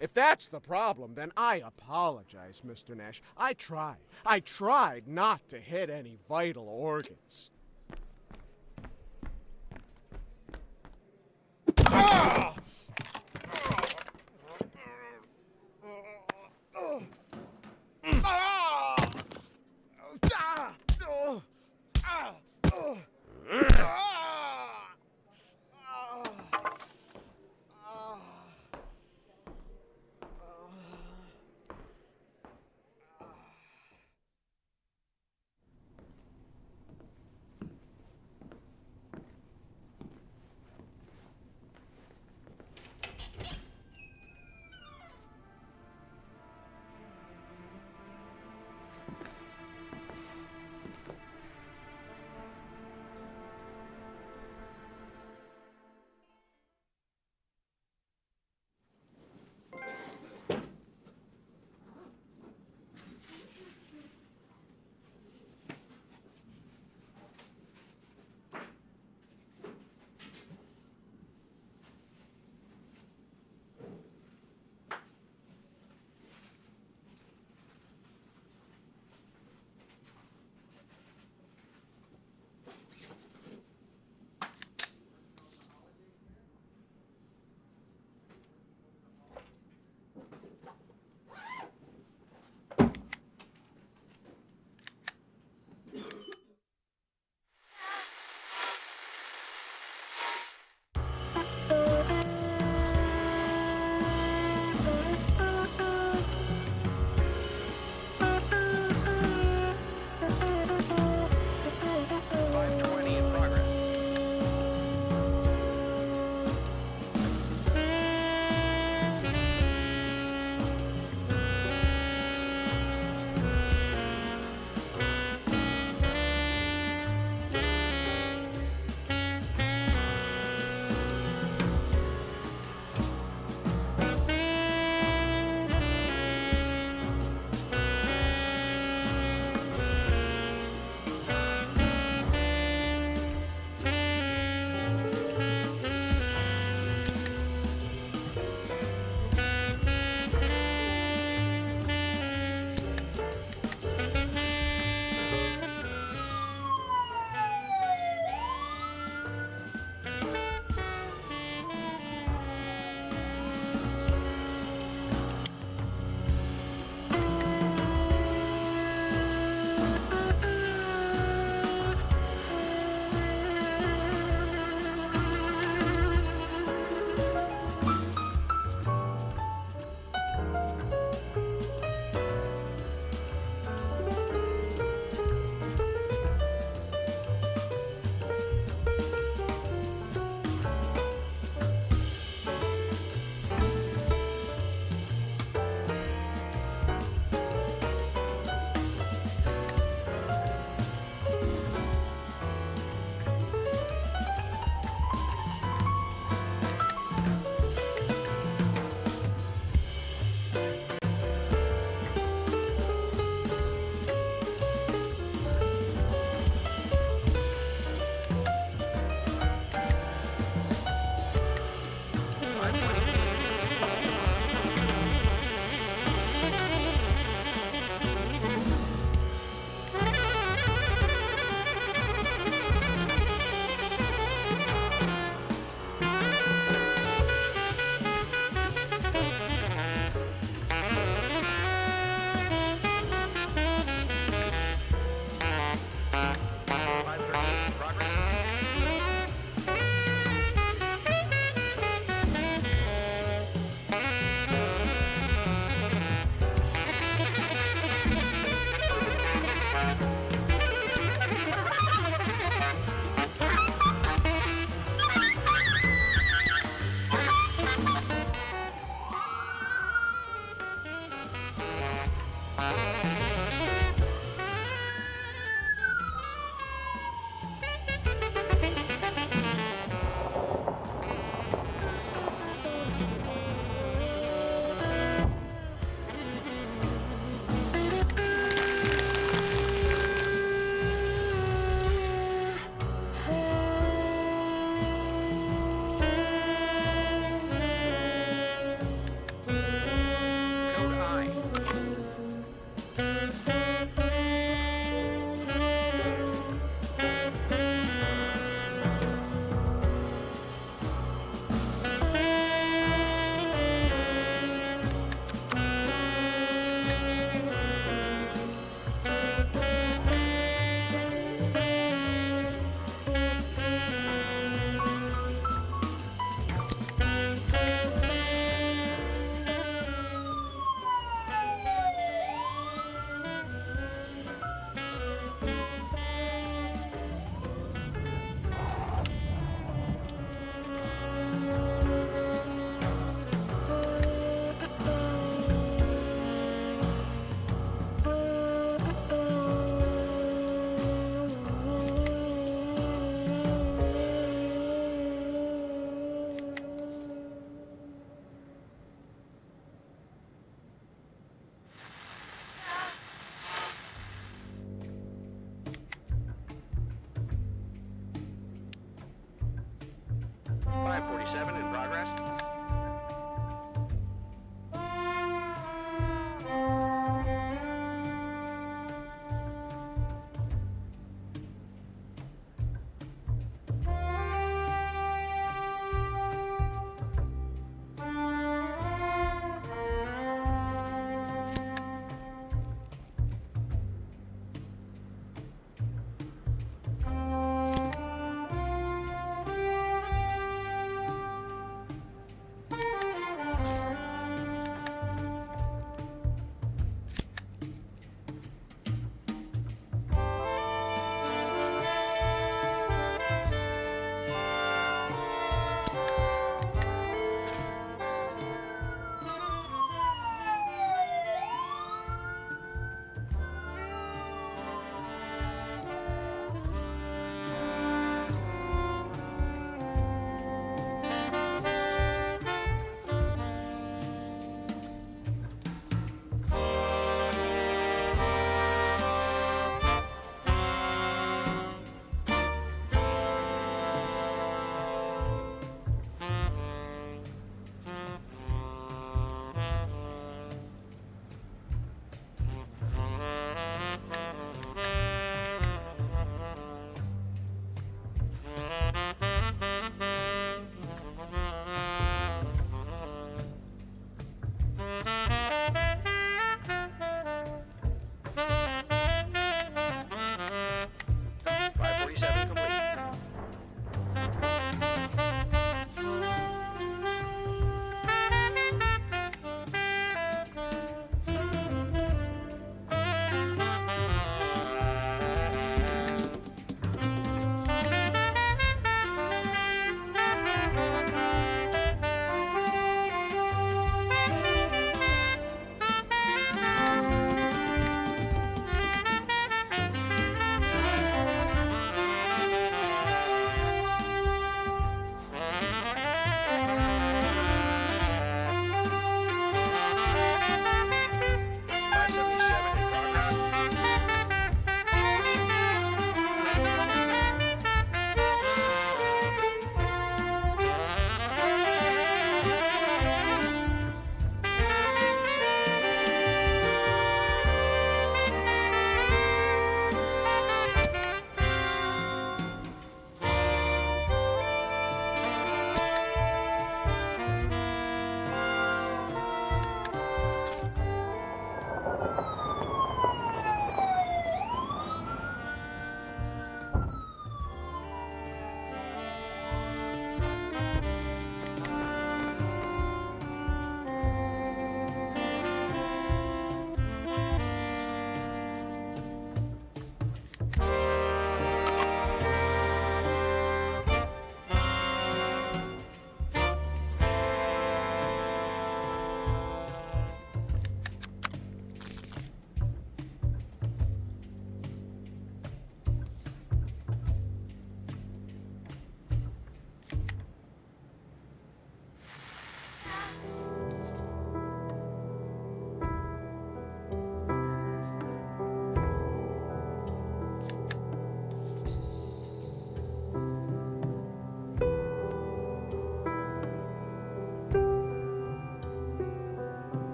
If that's the problem, then I apologize, Mr. Nash. I tried not to hit any vital organs. Ah!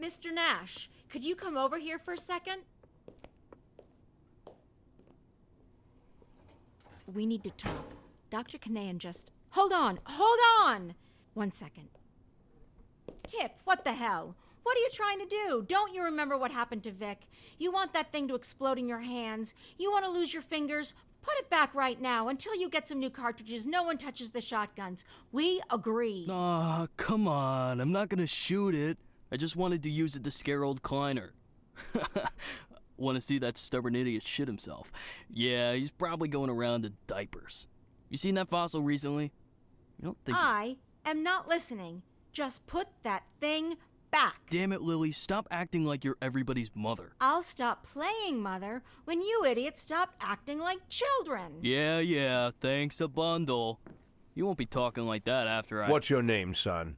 Mr. Nash, could you come over here for a second? We need to talk. Dr. Kanayan just... Hold on! 1 second. Tip, what the hell? What are you trying to do? Don't you remember what happened to Vic? You want that thing to explode in your hands. You want to lose your fingers. Put it back right now. Until you get some new cartridges, no one touches the shotguns. We agree. Aw, come on. I'm not gonna shoot it. I just wanted to use it to scare old Kleiner. Want to see that stubborn idiot shit himself. Yeah, he's probably going around in diapers. You seen that fossil recently? You don't think... I am not listening. Just put that thing back. Damn it, Lily. Stop acting like you're everybody's mother. I'll stop playing mother when you idiots stop acting like children. Yeah, thanks a bundle. You won't be talking like that after I... What's your name, son?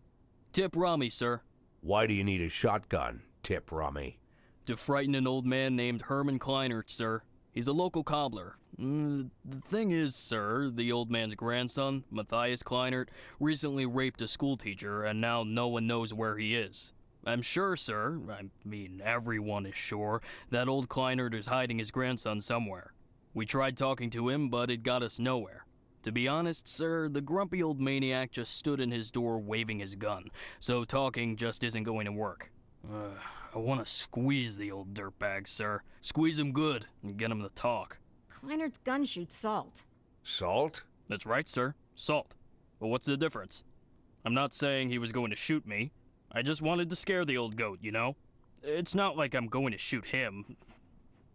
Tip Rummy, sir. Why do you need a shotgun, Tip Rummy? To frighten an old man named Herman Kleinert, sir. He's a local cobbler. The thing is, sir, the old man's grandson, Matthias Kleinert, recently raped a schoolteacher, and now no one knows where he is. I'm sure, sir, I mean everyone is sure, that old Kleinert is hiding his grandson somewhere. We tried talking to him, but it got us nowhere. To be honest, sir, the grumpy old maniac just stood in his door waving his gun, so talking just isn't going to work. I want to squeeze the old dirtbag, sir. Squeeze him good and get him to talk. Kleinert's gun shoots salt. Salt? That's right, sir. Salt. But what's the difference? I'm not saying he was going to shoot me. I just wanted to scare the old goat, you know? It's not like I'm going to shoot him.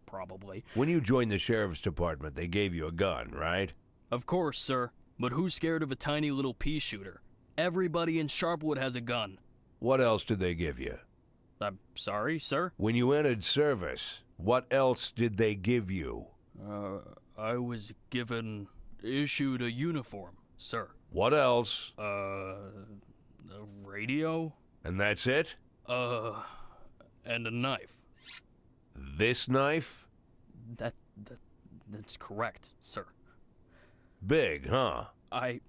Probably. When you joined the sheriff's department, they gave you a gun, right? Of course, sir. But who's scared of a tiny little pea shooter? Everybody in Sharpwood has a gun. What else did they give you? I'm sorry, sir? When you entered service, what else did they give you? I was issued a uniform, sir. What else? A radio? And that's it? And a knife. This knife? That's correct, sir. Big, huh? I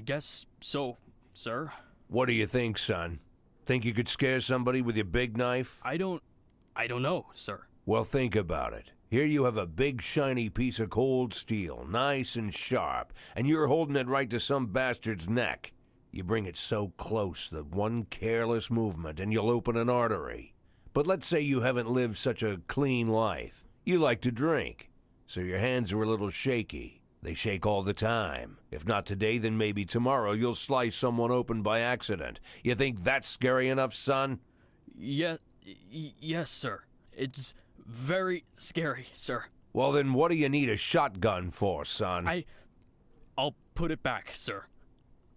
guess so, sir. What do you think, son? Think you could scare somebody with your big knife? I don't know, sir. Well, think about it. Here you have a big shiny piece of cold steel, nice and sharp, and you're holding it right to some bastard's neck. You bring it so close that one careless movement and you'll open an artery. But let's say you haven't lived such a clean life. You like to drink, so your hands are a little shaky. They shake all the time. If not today, then maybe tomorrow you'll slice someone open by accident. You think that's scary enough, son? Yes, sir. It's very scary, sir. Well, then what do you need a shotgun for, son? I'll put it back, sir.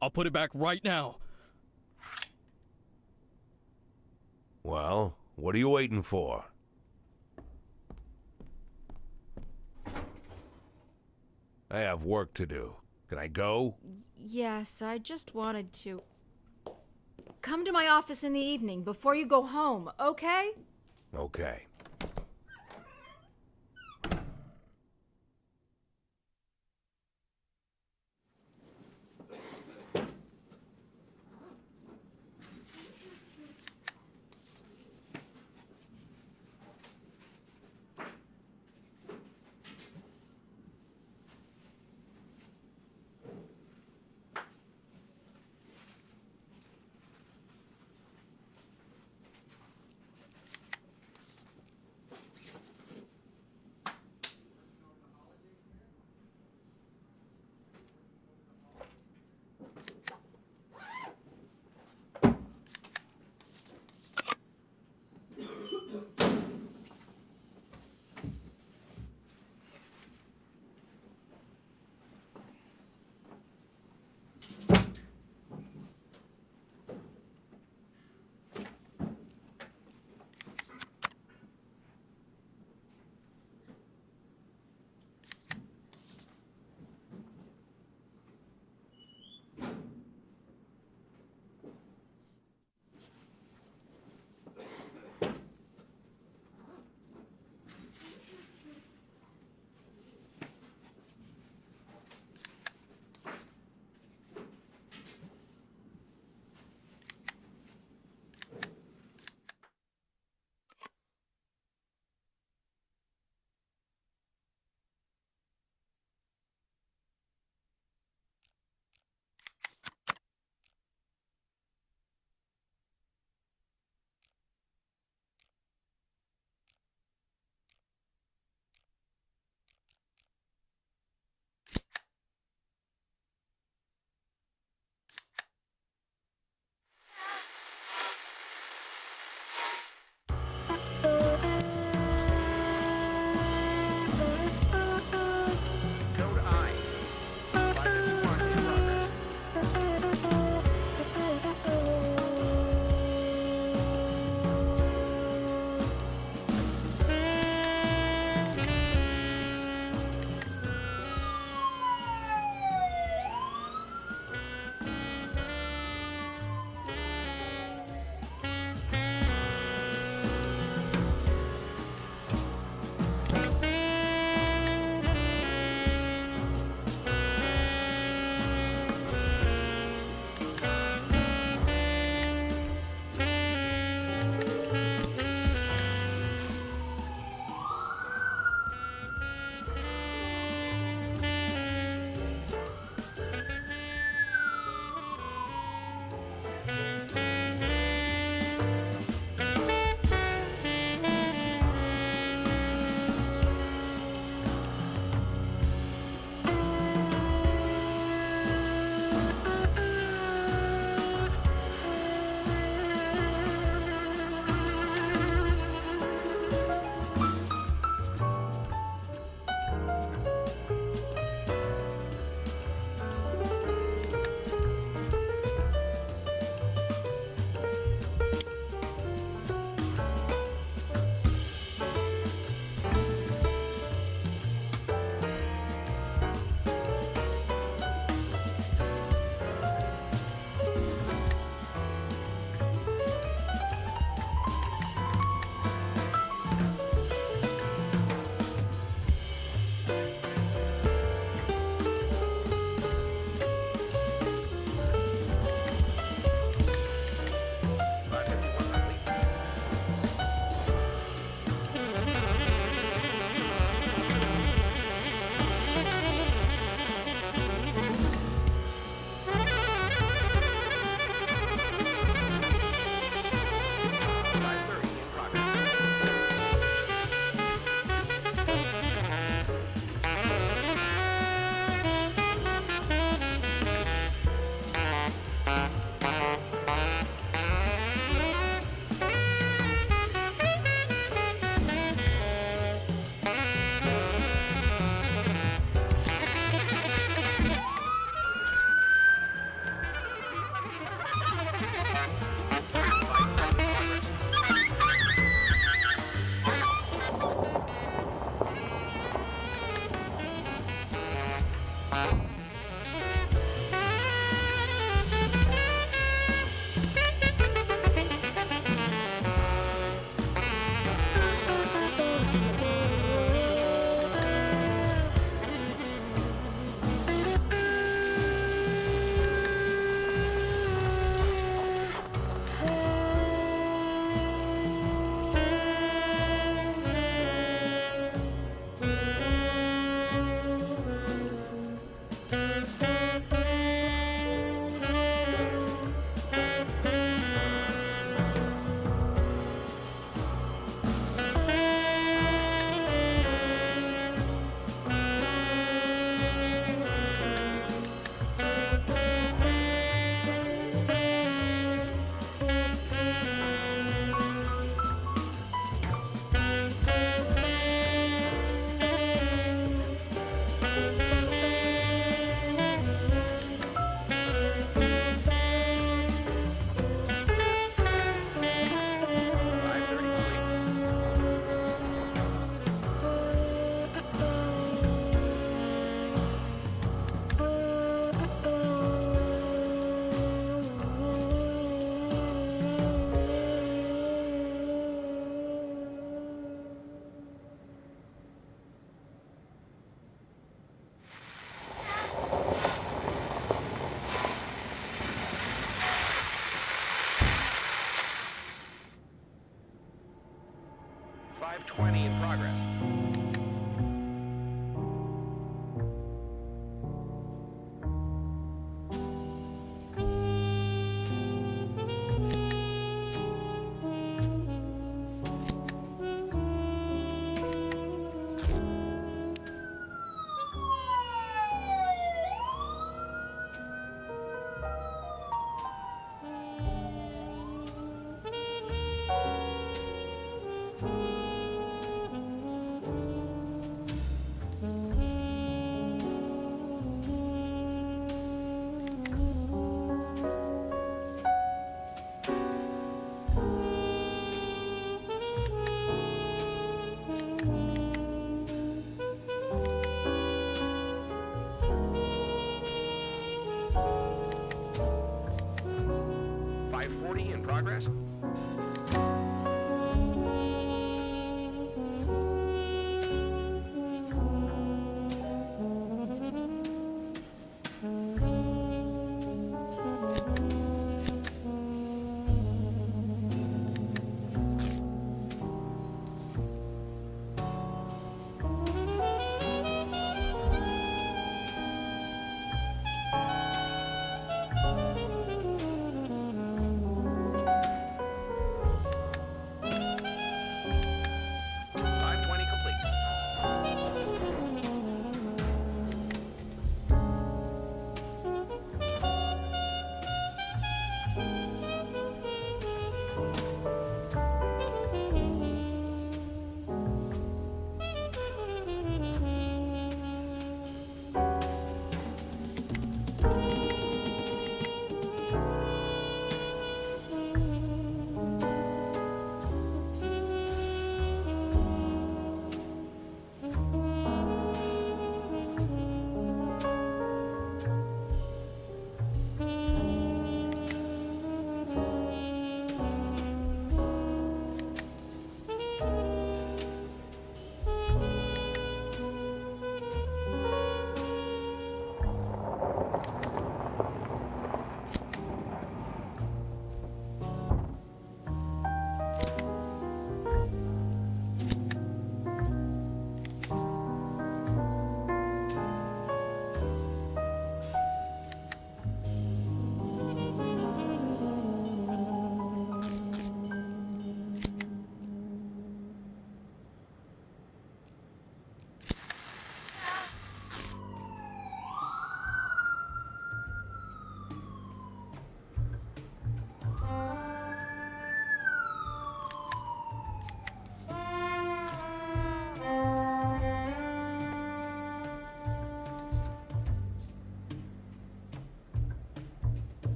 I'll put it back right now. Well, what are you waiting for? I have work to do. Can I go? Yes, I just wanted to... Come to my office in the evening before you go home, okay? Okay. 520 in progress. In progress.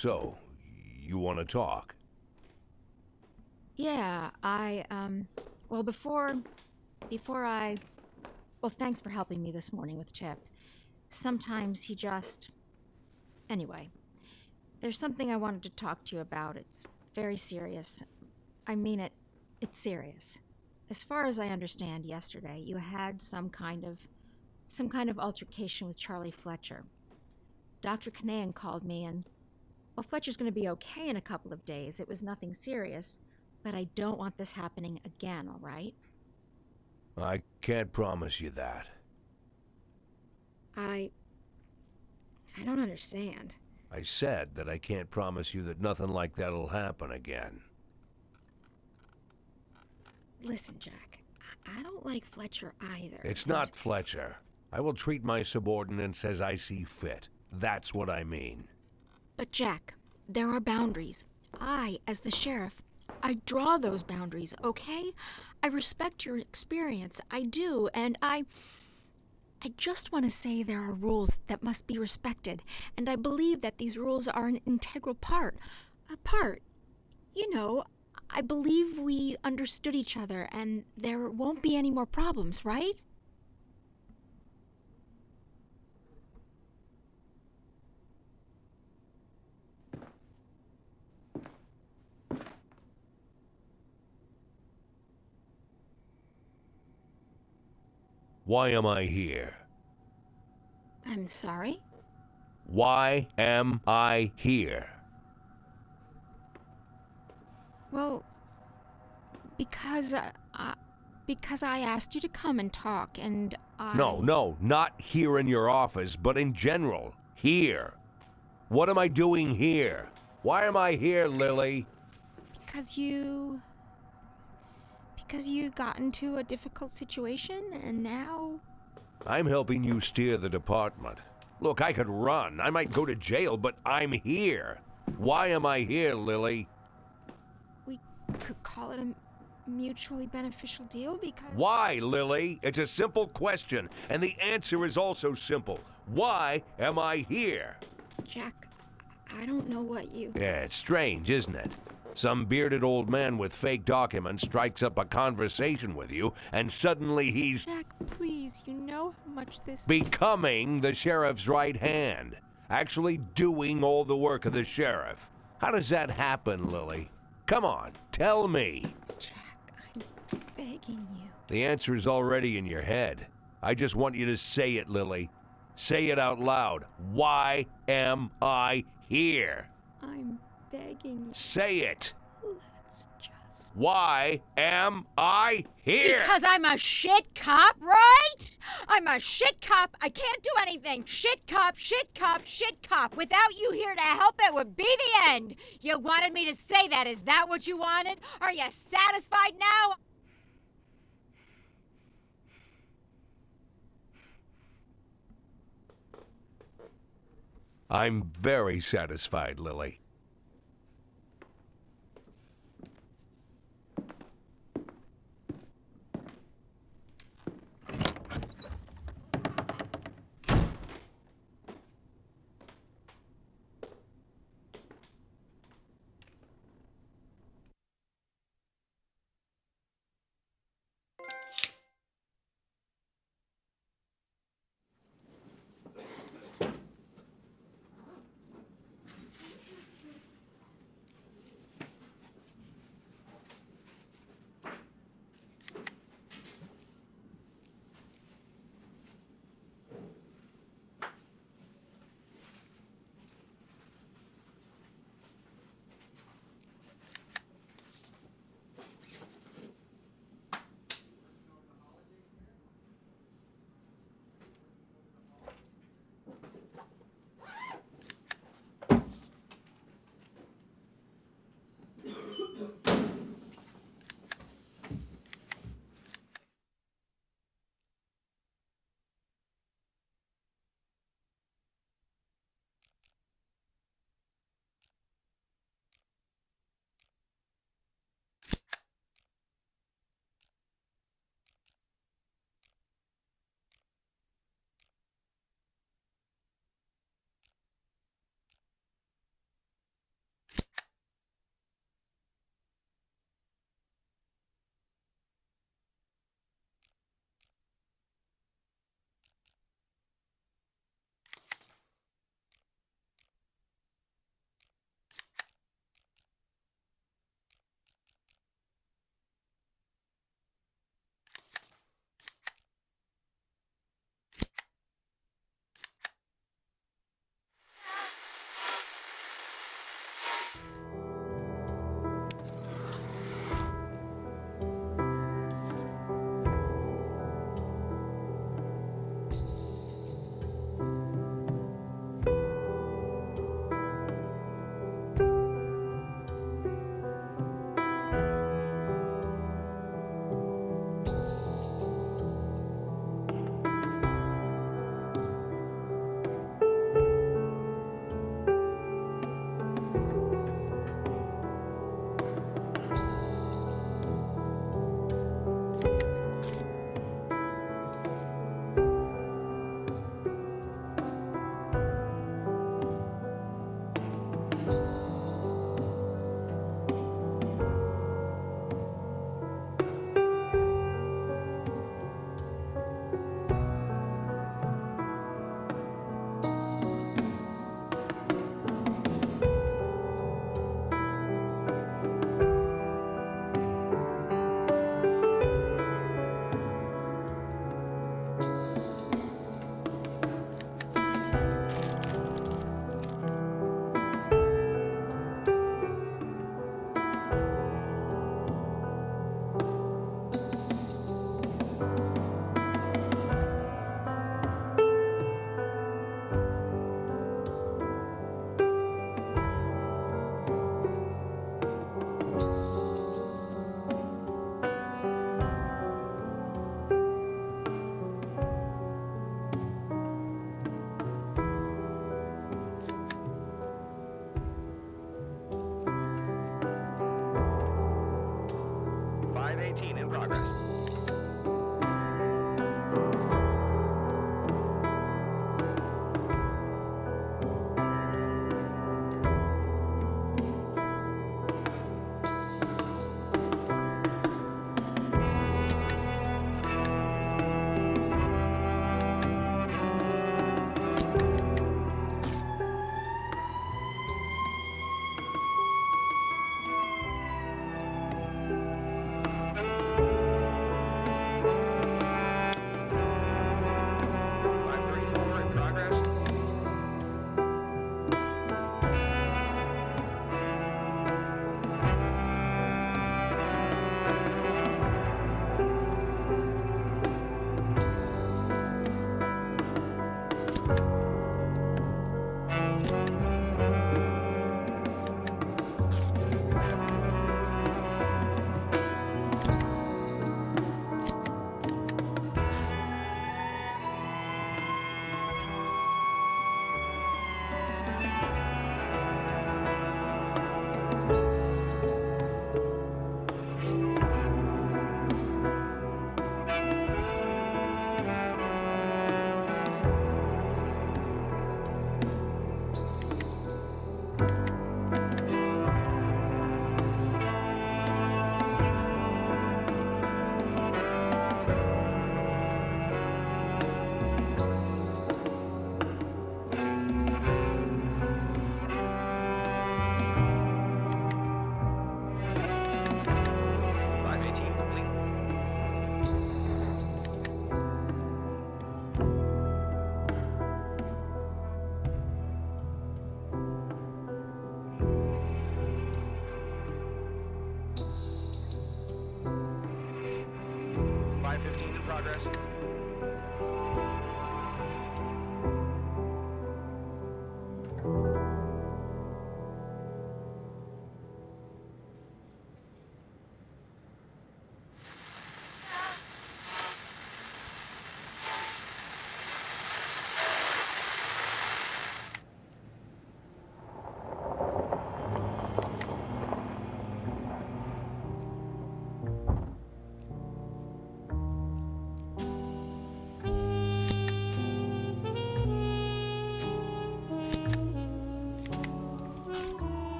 So, you want to talk? Yeah, well, before I... Well, thanks for helping me this morning with Chip. Sometimes he just... Anyway, there's something I wanted to talk to you about. It's very serious. I mean it. It's serious. As far as I understand, yesterday you had some kind of altercation with Charlie Fletcher. Dr. Kanahan called me and... Well, Fletcher's going to be okay in a couple of days. It was nothing serious, but I don't want this happening again, all right? I can't promise you that. I don't understand. I said that I can't promise you that nothing like that'll happen again. Listen, Jack, I don't like Fletcher either. It's not Fletcher. I will treat my subordinates as I see fit. That's what I mean. But Jack, there are boundaries. I, as the sheriff, I draw those boundaries, okay? I respect your experience, I do, and I just want to say there are rules that must be respected, and I believe that these rules are an integral part. You know, I believe we understood each other, and there won't be any more problems, right? Why am I here? I'm sorry? Why am I here? Well, because I asked you to come and talk, and I... No, not here in your office, but in general. Here. What am I doing here? Why am I here, Lily? Because you got into a difficult situation, and now... I'm helping you steer the department. Look, I could run. I might go to jail, but I'm here. Why am I here, Lily? We could call it a mutually beneficial deal because... Why, Lily? It's a simple question, and the answer is also simple. Why am I here? Jack, I don't know what you... Yeah, it's strange, isn't it? Some bearded old man with fake documents strikes up a conversation with you, and suddenly he's... Jack, please, you know how much this... becoming the sheriff's right hand. Actually doing all the work of the sheriff. How does that happen, Lily? Come on, tell me. Jack, I'm begging you. The answer is already in your head. I just want you to say it, Lily. Say it out loud. Why am I here? I'm begging you. Say it. Let's just... Why am I here? Because I'm a shit cop, right? I'm a shit cop. I can't do anything. Shit cop, shit cop, shit cop. Without you here to help, it would be the end. You wanted me to say that. Is that what you wanted? Are you satisfied now? I'm very satisfied, Lily.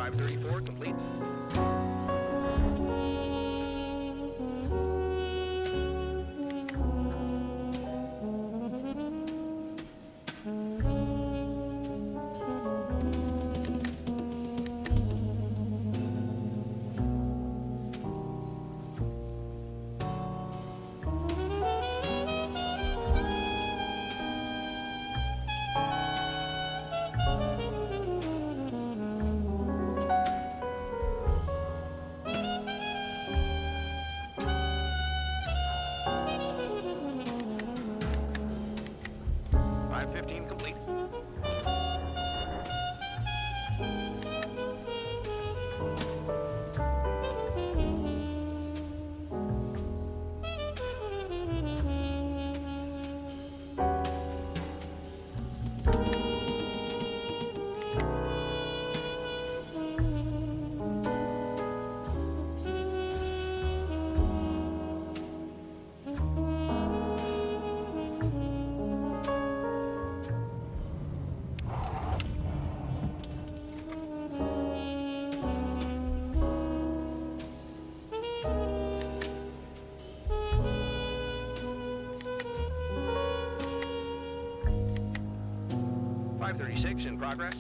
534 complete. Complete. .536 in progress.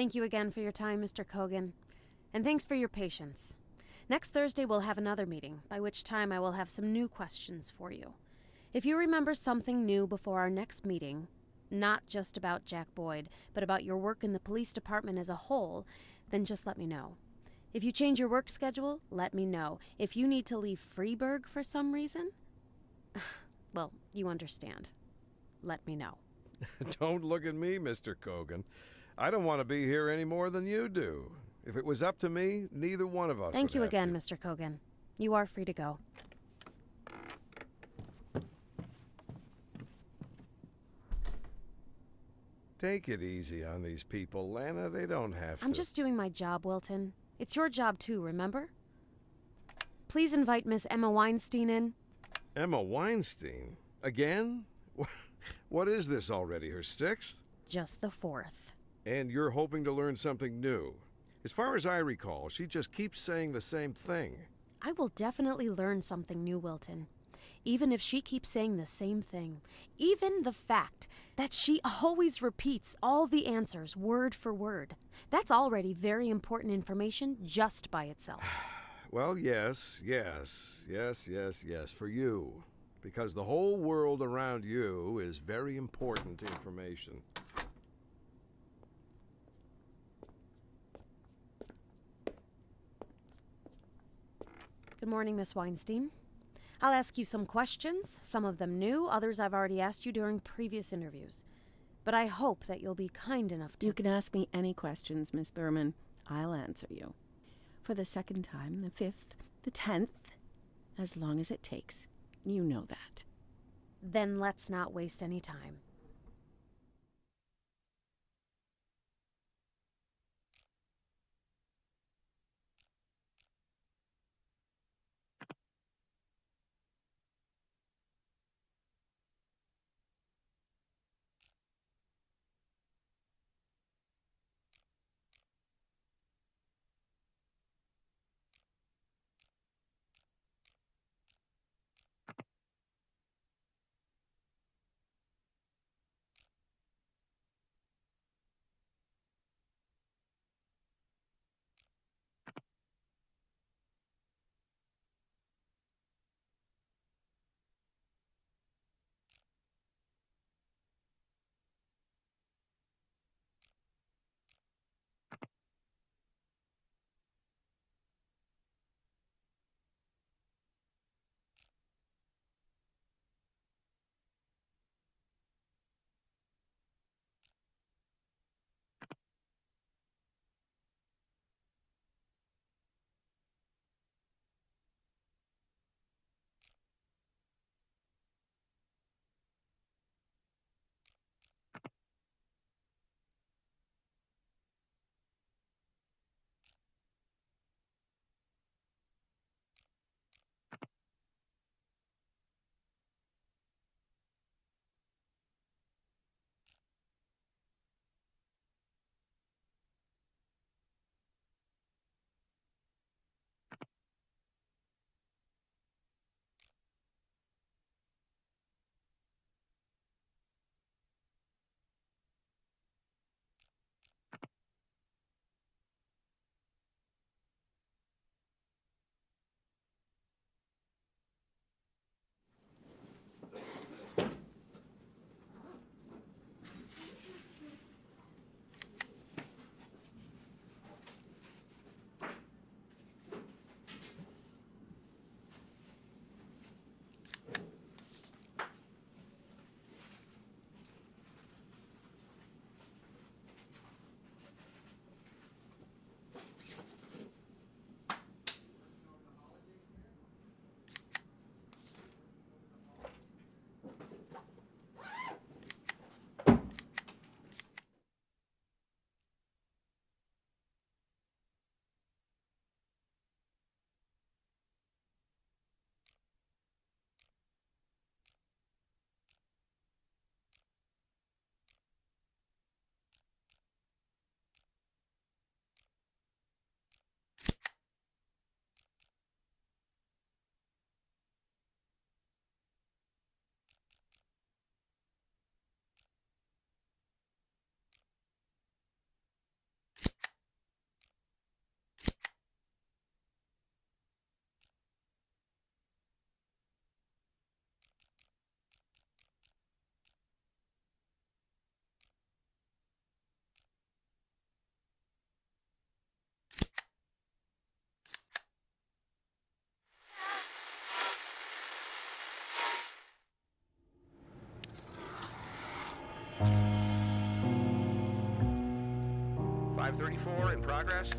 Thank you again for your time, Mr. Kogan. And thanks for your patience. Next Thursday we'll have another meeting, by which time I will have some new questions for you. If you remember something new before our next meeting, not just about Jack Boyd, but about your work in the police department as a whole, then just let me know. If you change your work schedule, let me know. If you need to leave Freeburg for some reason, well, you understand. Let me know. Don't look at me, Mr. Kogan. I don't want to be here any more than you do. If it was up to me, neither one of us Thank would you have again, to. Mr. Kogan. You are free to go. Take it easy on these people, Lana. They don't have to. I'm just doing my job, Wilton. It's your job too, remember? Please invite Miss Emma Weinstein in. Emma Weinstein? Again? What is this already, her sixth? Just the fourth. And you're hoping to learn something new. As far as I recall, she just keeps saying the same thing. I will definitely learn something new, Wilton. Even if she keeps saying the same thing. Even the fact that she always repeats all the answers word for word. That's already very important information just by itself. Well, yes, for you. Because the whole world around you is very important information. Good morning, Miss Weinstein. I'll ask you some questions, some of them new, others I've already asked you during previous interviews. But I hope that you'll be kind enough to... You can ask me any questions, Miss Thurman. I'll answer you. For the second time, the 5th, the 10th, as long as it takes. You know that. Then let's not waste any time. 534 in progress.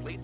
Complete.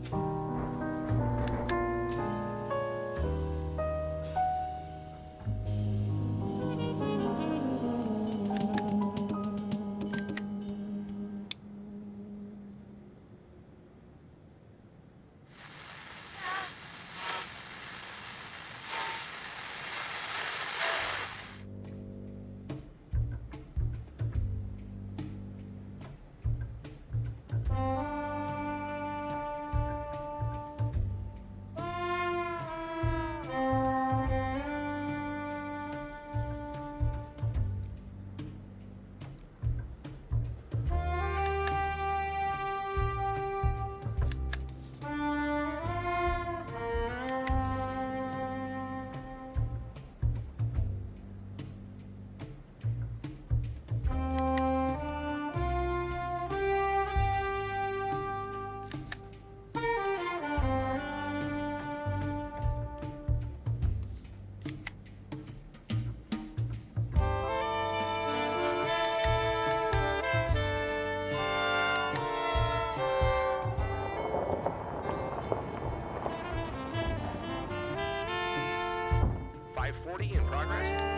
540 in progress.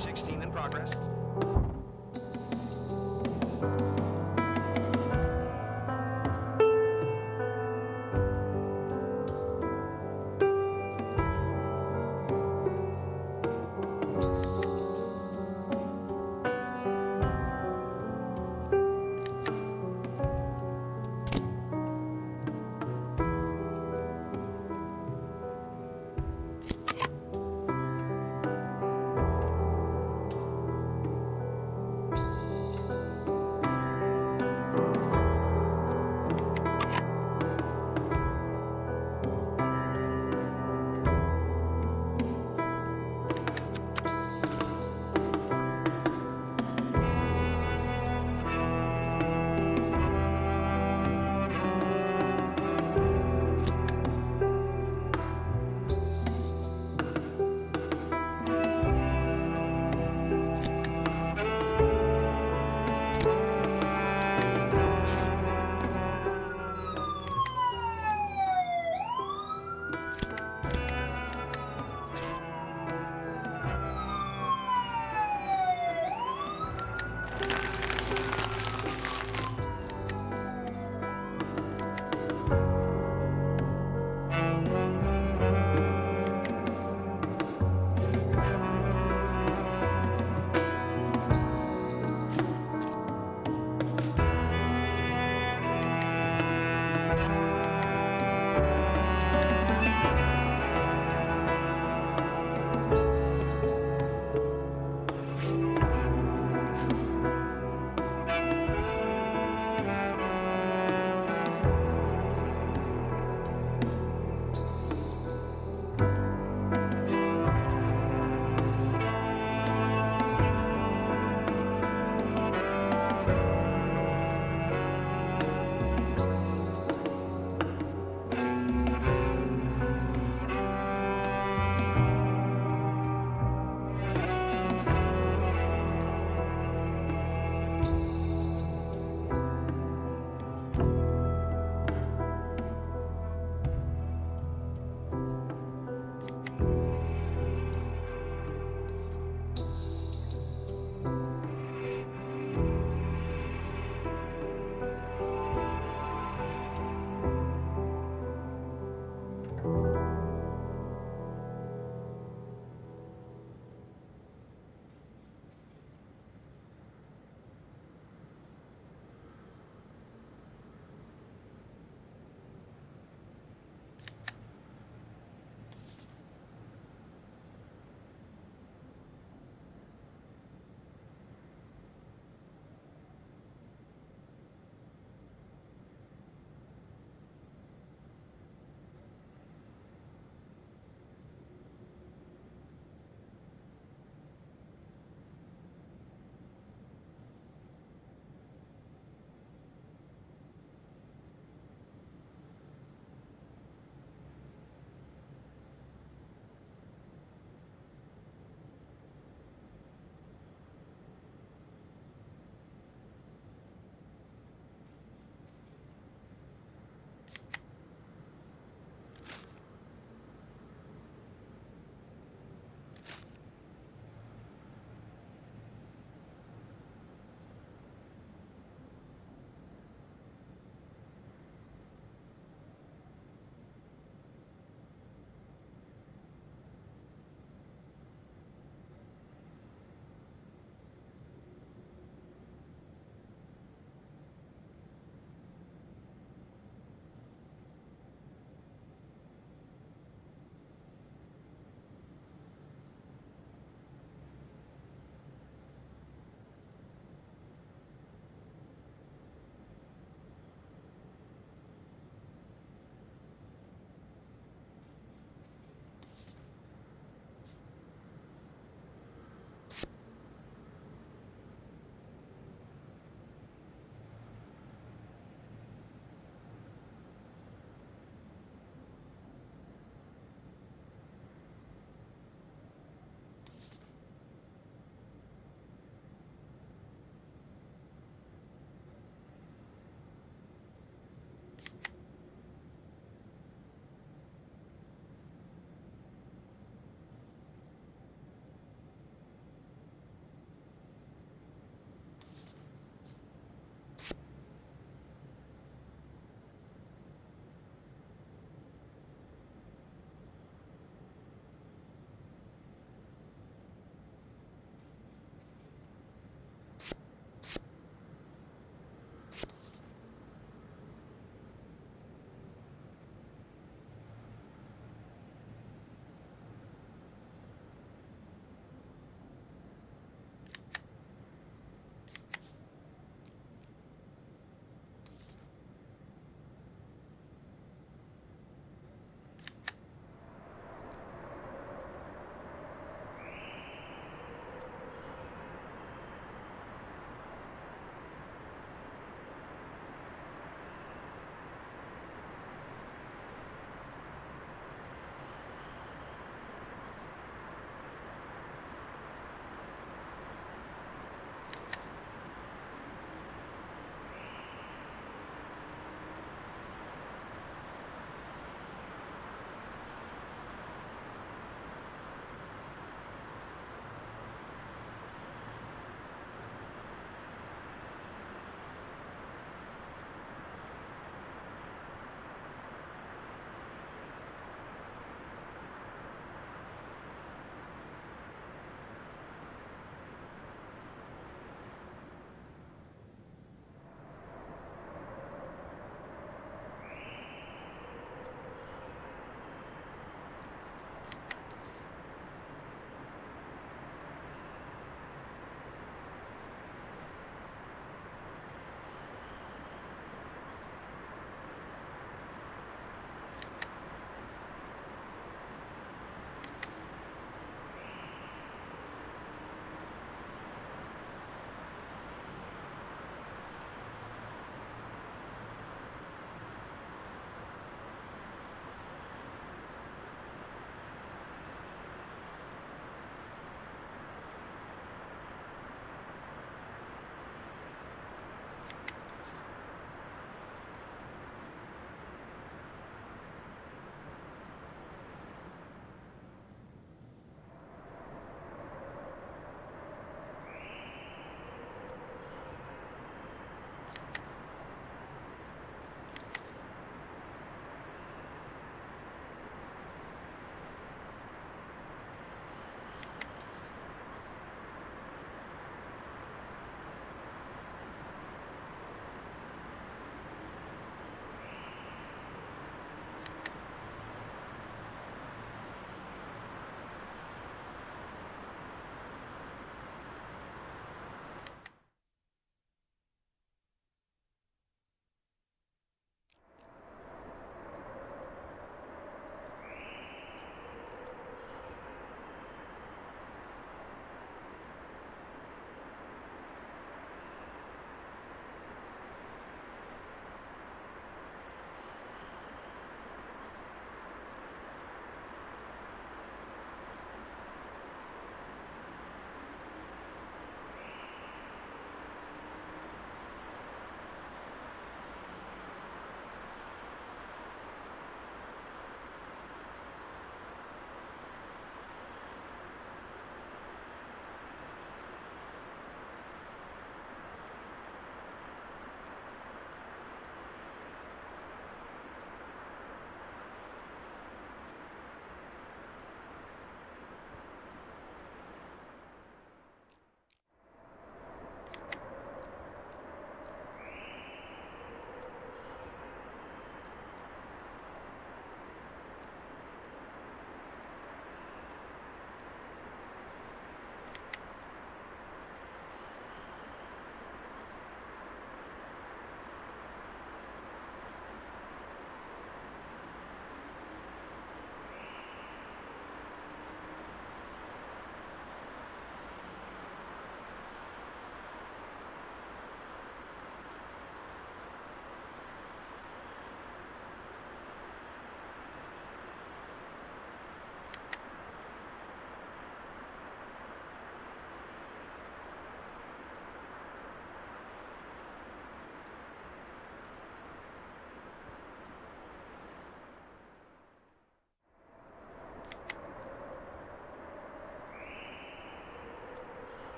Sector 16 in progress.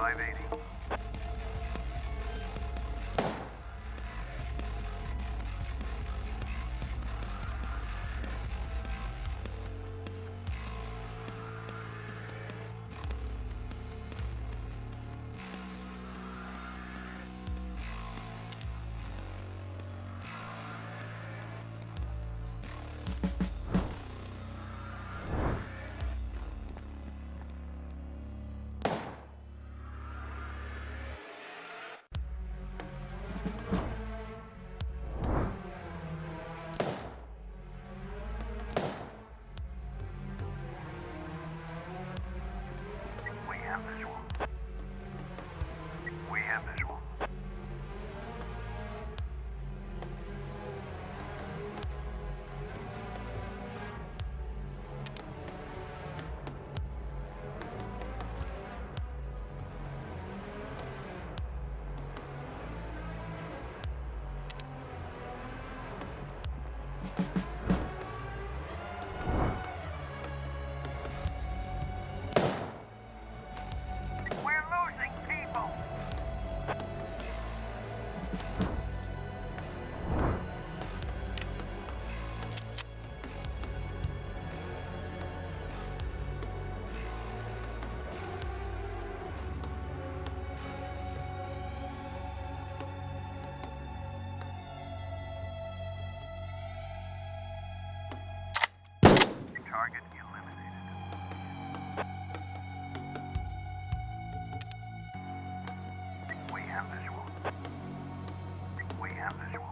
580. We have visual. We have visual. We're losing people. Target eliminated. We have visual. We have visual.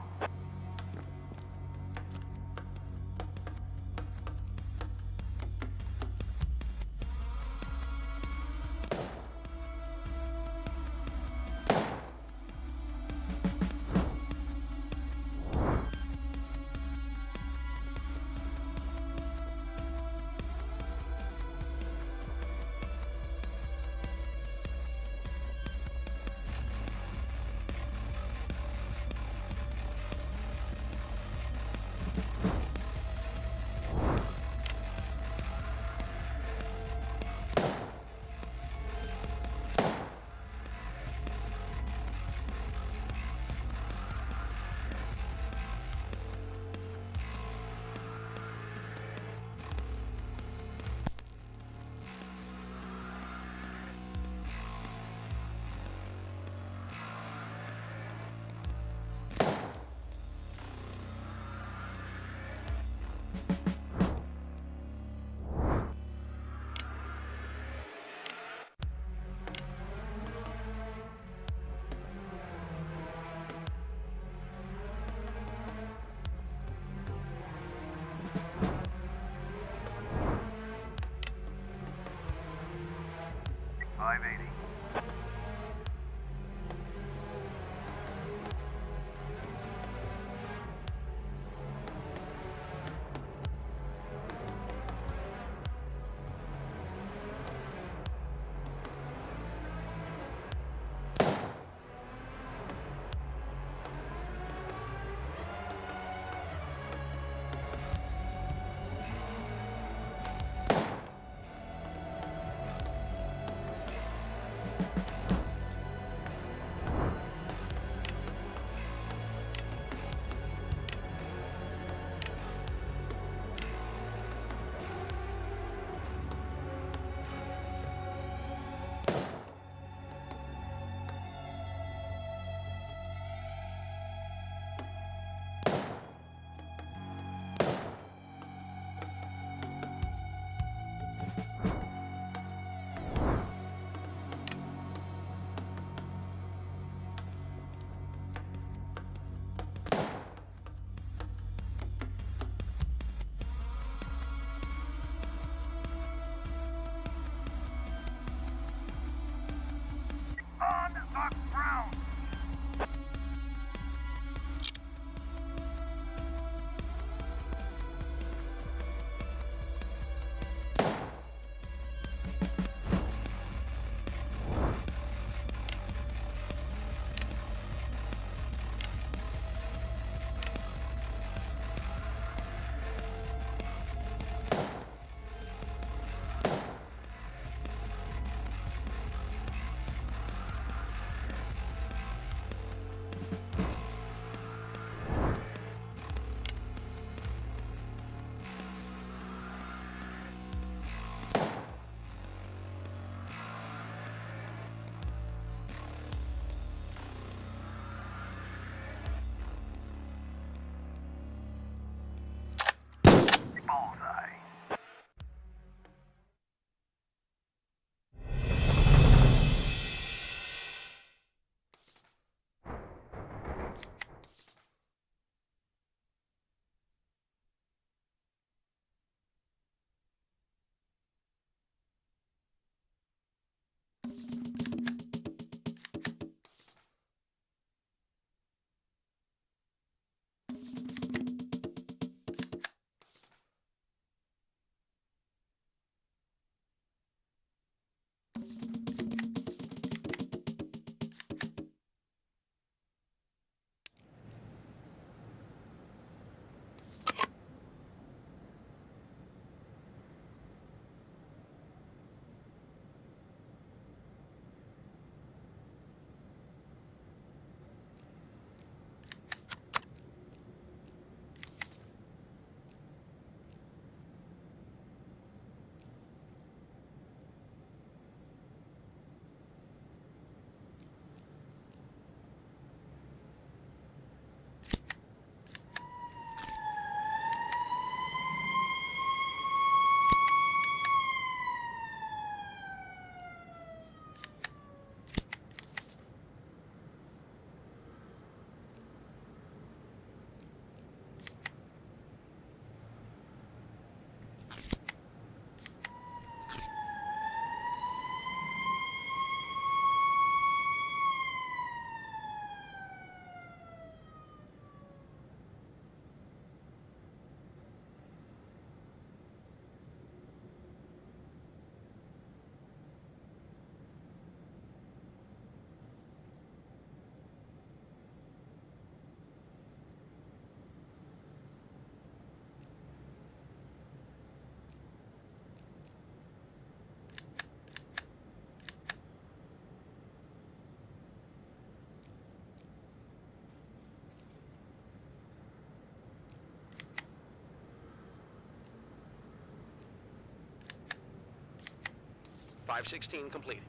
516 complete.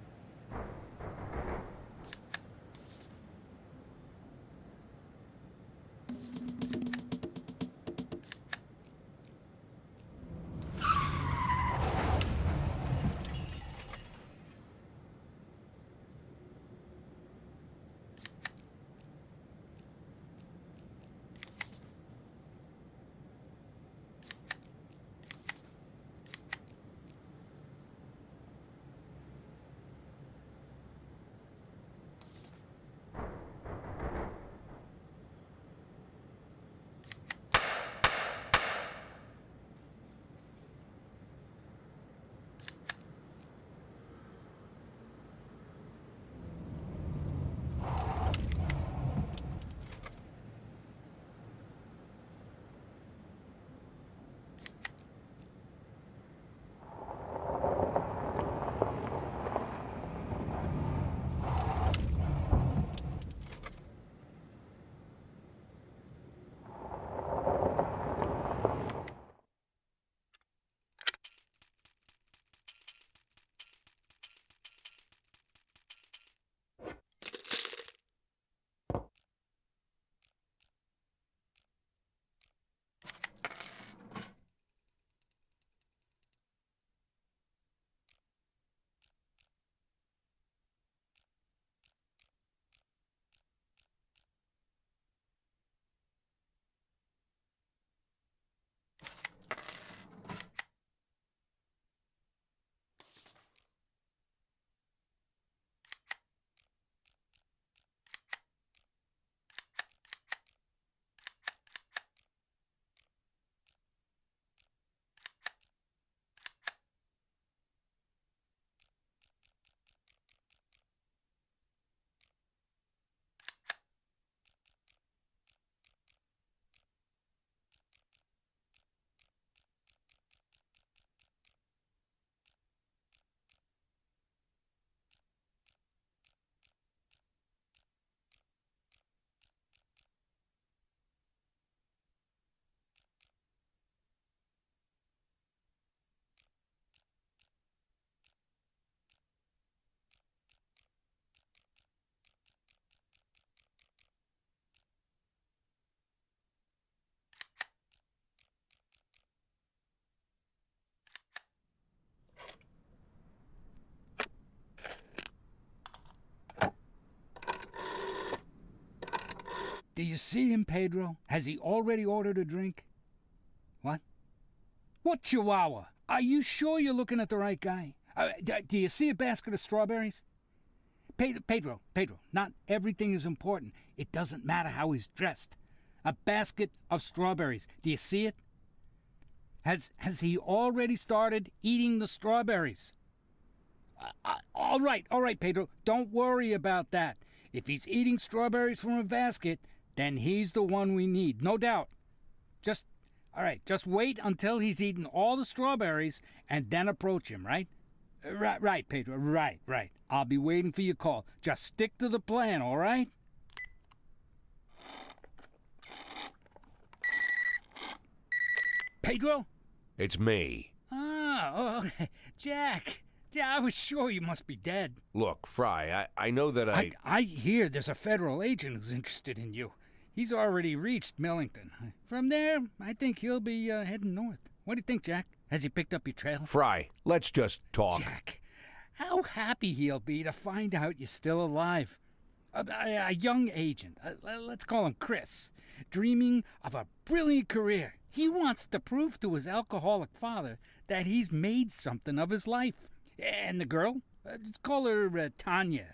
Do you see him, Pedro? Has he already ordered a drink? What? What chihuahua? Are you sure you're looking at the right guy? Do you see a basket of strawberries? Pedro, not everything is important. It doesn't matter how he's dressed. A basket of strawberries. Do you see it? Has he already started eating the strawberries? All right, Pedro. Don't worry about that. If he's eating strawberries from a basket, then he's the one we need, no doubt. Just wait until he's eaten all the strawberries and then approach him, right? Right, Pedro, right. I'll be waiting for your call. Just stick to the plan, all right? Pedro? It's me. Oh, okay. Jack. Yeah, I was sure you must be dead. Look, Fry, I know that I hear there's a federal agent who's interested in you. He's already reached Millington. From there, I think he'll be heading north. What do you think, Jack? Has he picked up your trail? Fry, let's just talk. Jack, how happy he'll be to find out you're still alive. A young agent, let's call him Chris, dreaming of a brilliant career. He wants to prove to his alcoholic father that he's made something of his life. And the girl, let's call her Tanya.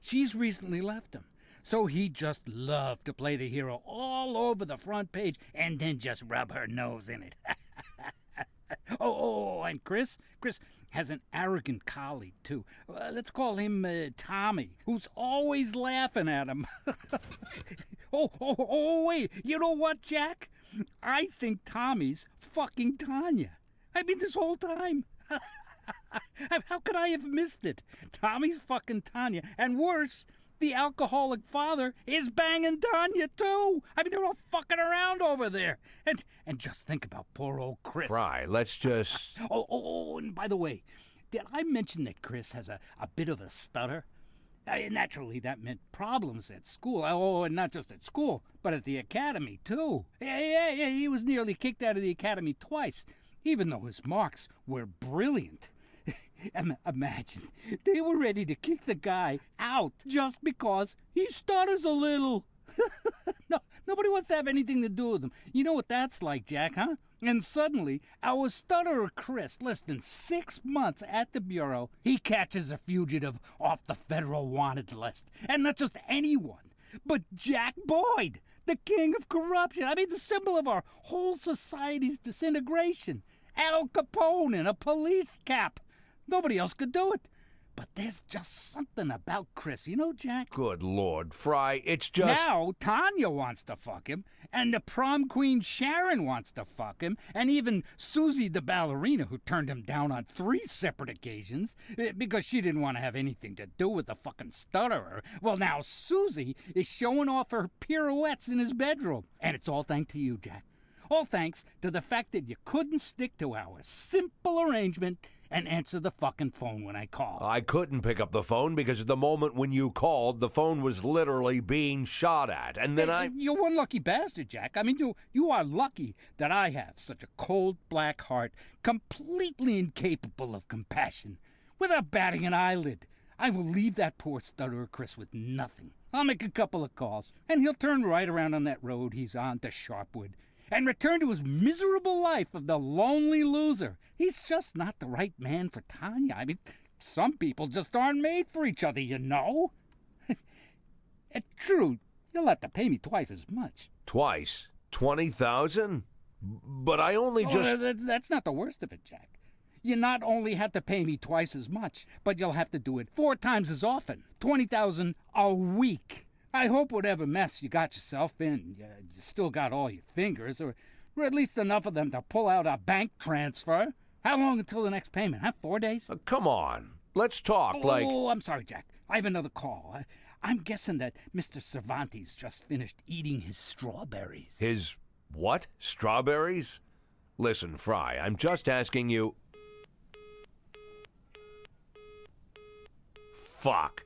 She's recently left him. So he'd just love to play the hero all over the front page and then just rub her nose in it. And Chris has an arrogant colleague, too. Let's call him Tommy, who's always laughing at him. Wait, you know what, Jack? I think Tommy's fucking Tanya. I mean, this whole time. How could I have missed it? Tommy's fucking Tanya, and worse, the alcoholic father is banging Tanya too. I mean, they're all fucking around over there. And just think about poor old Chris. Fry, let's just... And by the way, did I mention that Chris has a bit of a stutter? Naturally, that meant problems at school. Oh, and not just at school, but at the academy, too. Yeah, he was nearly kicked out of the academy twice, even though his marks were brilliant. Imagine, they were ready to kick the guy out just because he stutters a little. No, nobody wants to have anything to do with him. You know what that's like, Jack, huh? And suddenly, our stutterer Chris, less than 6 months at the Bureau, he catches a fugitive off the federal wanted list. And not just anyone, but Jack Boyd, the king of corruption. I mean, the symbol of our whole society's disintegration. Al Capone in a police cap. Nobody else could do it. But there's just something about Chris, you know, Jack? Good Lord, Fry, it's just... Now, Tanya wants to fuck him, and the prom queen Sharon wants to fuck him, and even Susie the ballerina, who turned him down on 3 separate occasions because she didn't want to have anything to do with the fucking stutterer. Well, now Susie is showing off her pirouettes in his bedroom. And it's all thanks to you, Jack. All thanks to the fact that you couldn't stick to our simple arrangement and answer the fucking phone when I called. I couldn't pick up the phone because at the moment when you called, the phone was literally being shot at, and then You're one lucky bastard, Jack. I mean, you are lucky that I have such a cold, black heart, completely incapable of compassion. Without batting an eyelid, I will leave that poor stutterer Chris with nothing. I'll make a couple of calls, and he'll turn right around on that road he's on to Sharpwood, and return to his miserable life of the lonely loser. He's just not the right man for Tanya. I mean, some people just aren't made for each other, you know? True, you'll have to pay me twice as much. Twice? 20,000? But I only just... That's not the worst of it, Jack. You not only have to pay me twice as much, but you'll have to do it 4 times as often. 20,000 a week. I hope whatever mess you got yourself in, you still got all your fingers, or at least enough of them to pull out a bank transfer. How long until the next payment, huh? 4 days? Come on. Let's talk like... Oh, I'm sorry, Jack. I have another call. I'm guessing that Mr. Cervantes just finished eating his strawberries. His what? Strawberries? Listen, Fry, I'm just asking you... Fuck.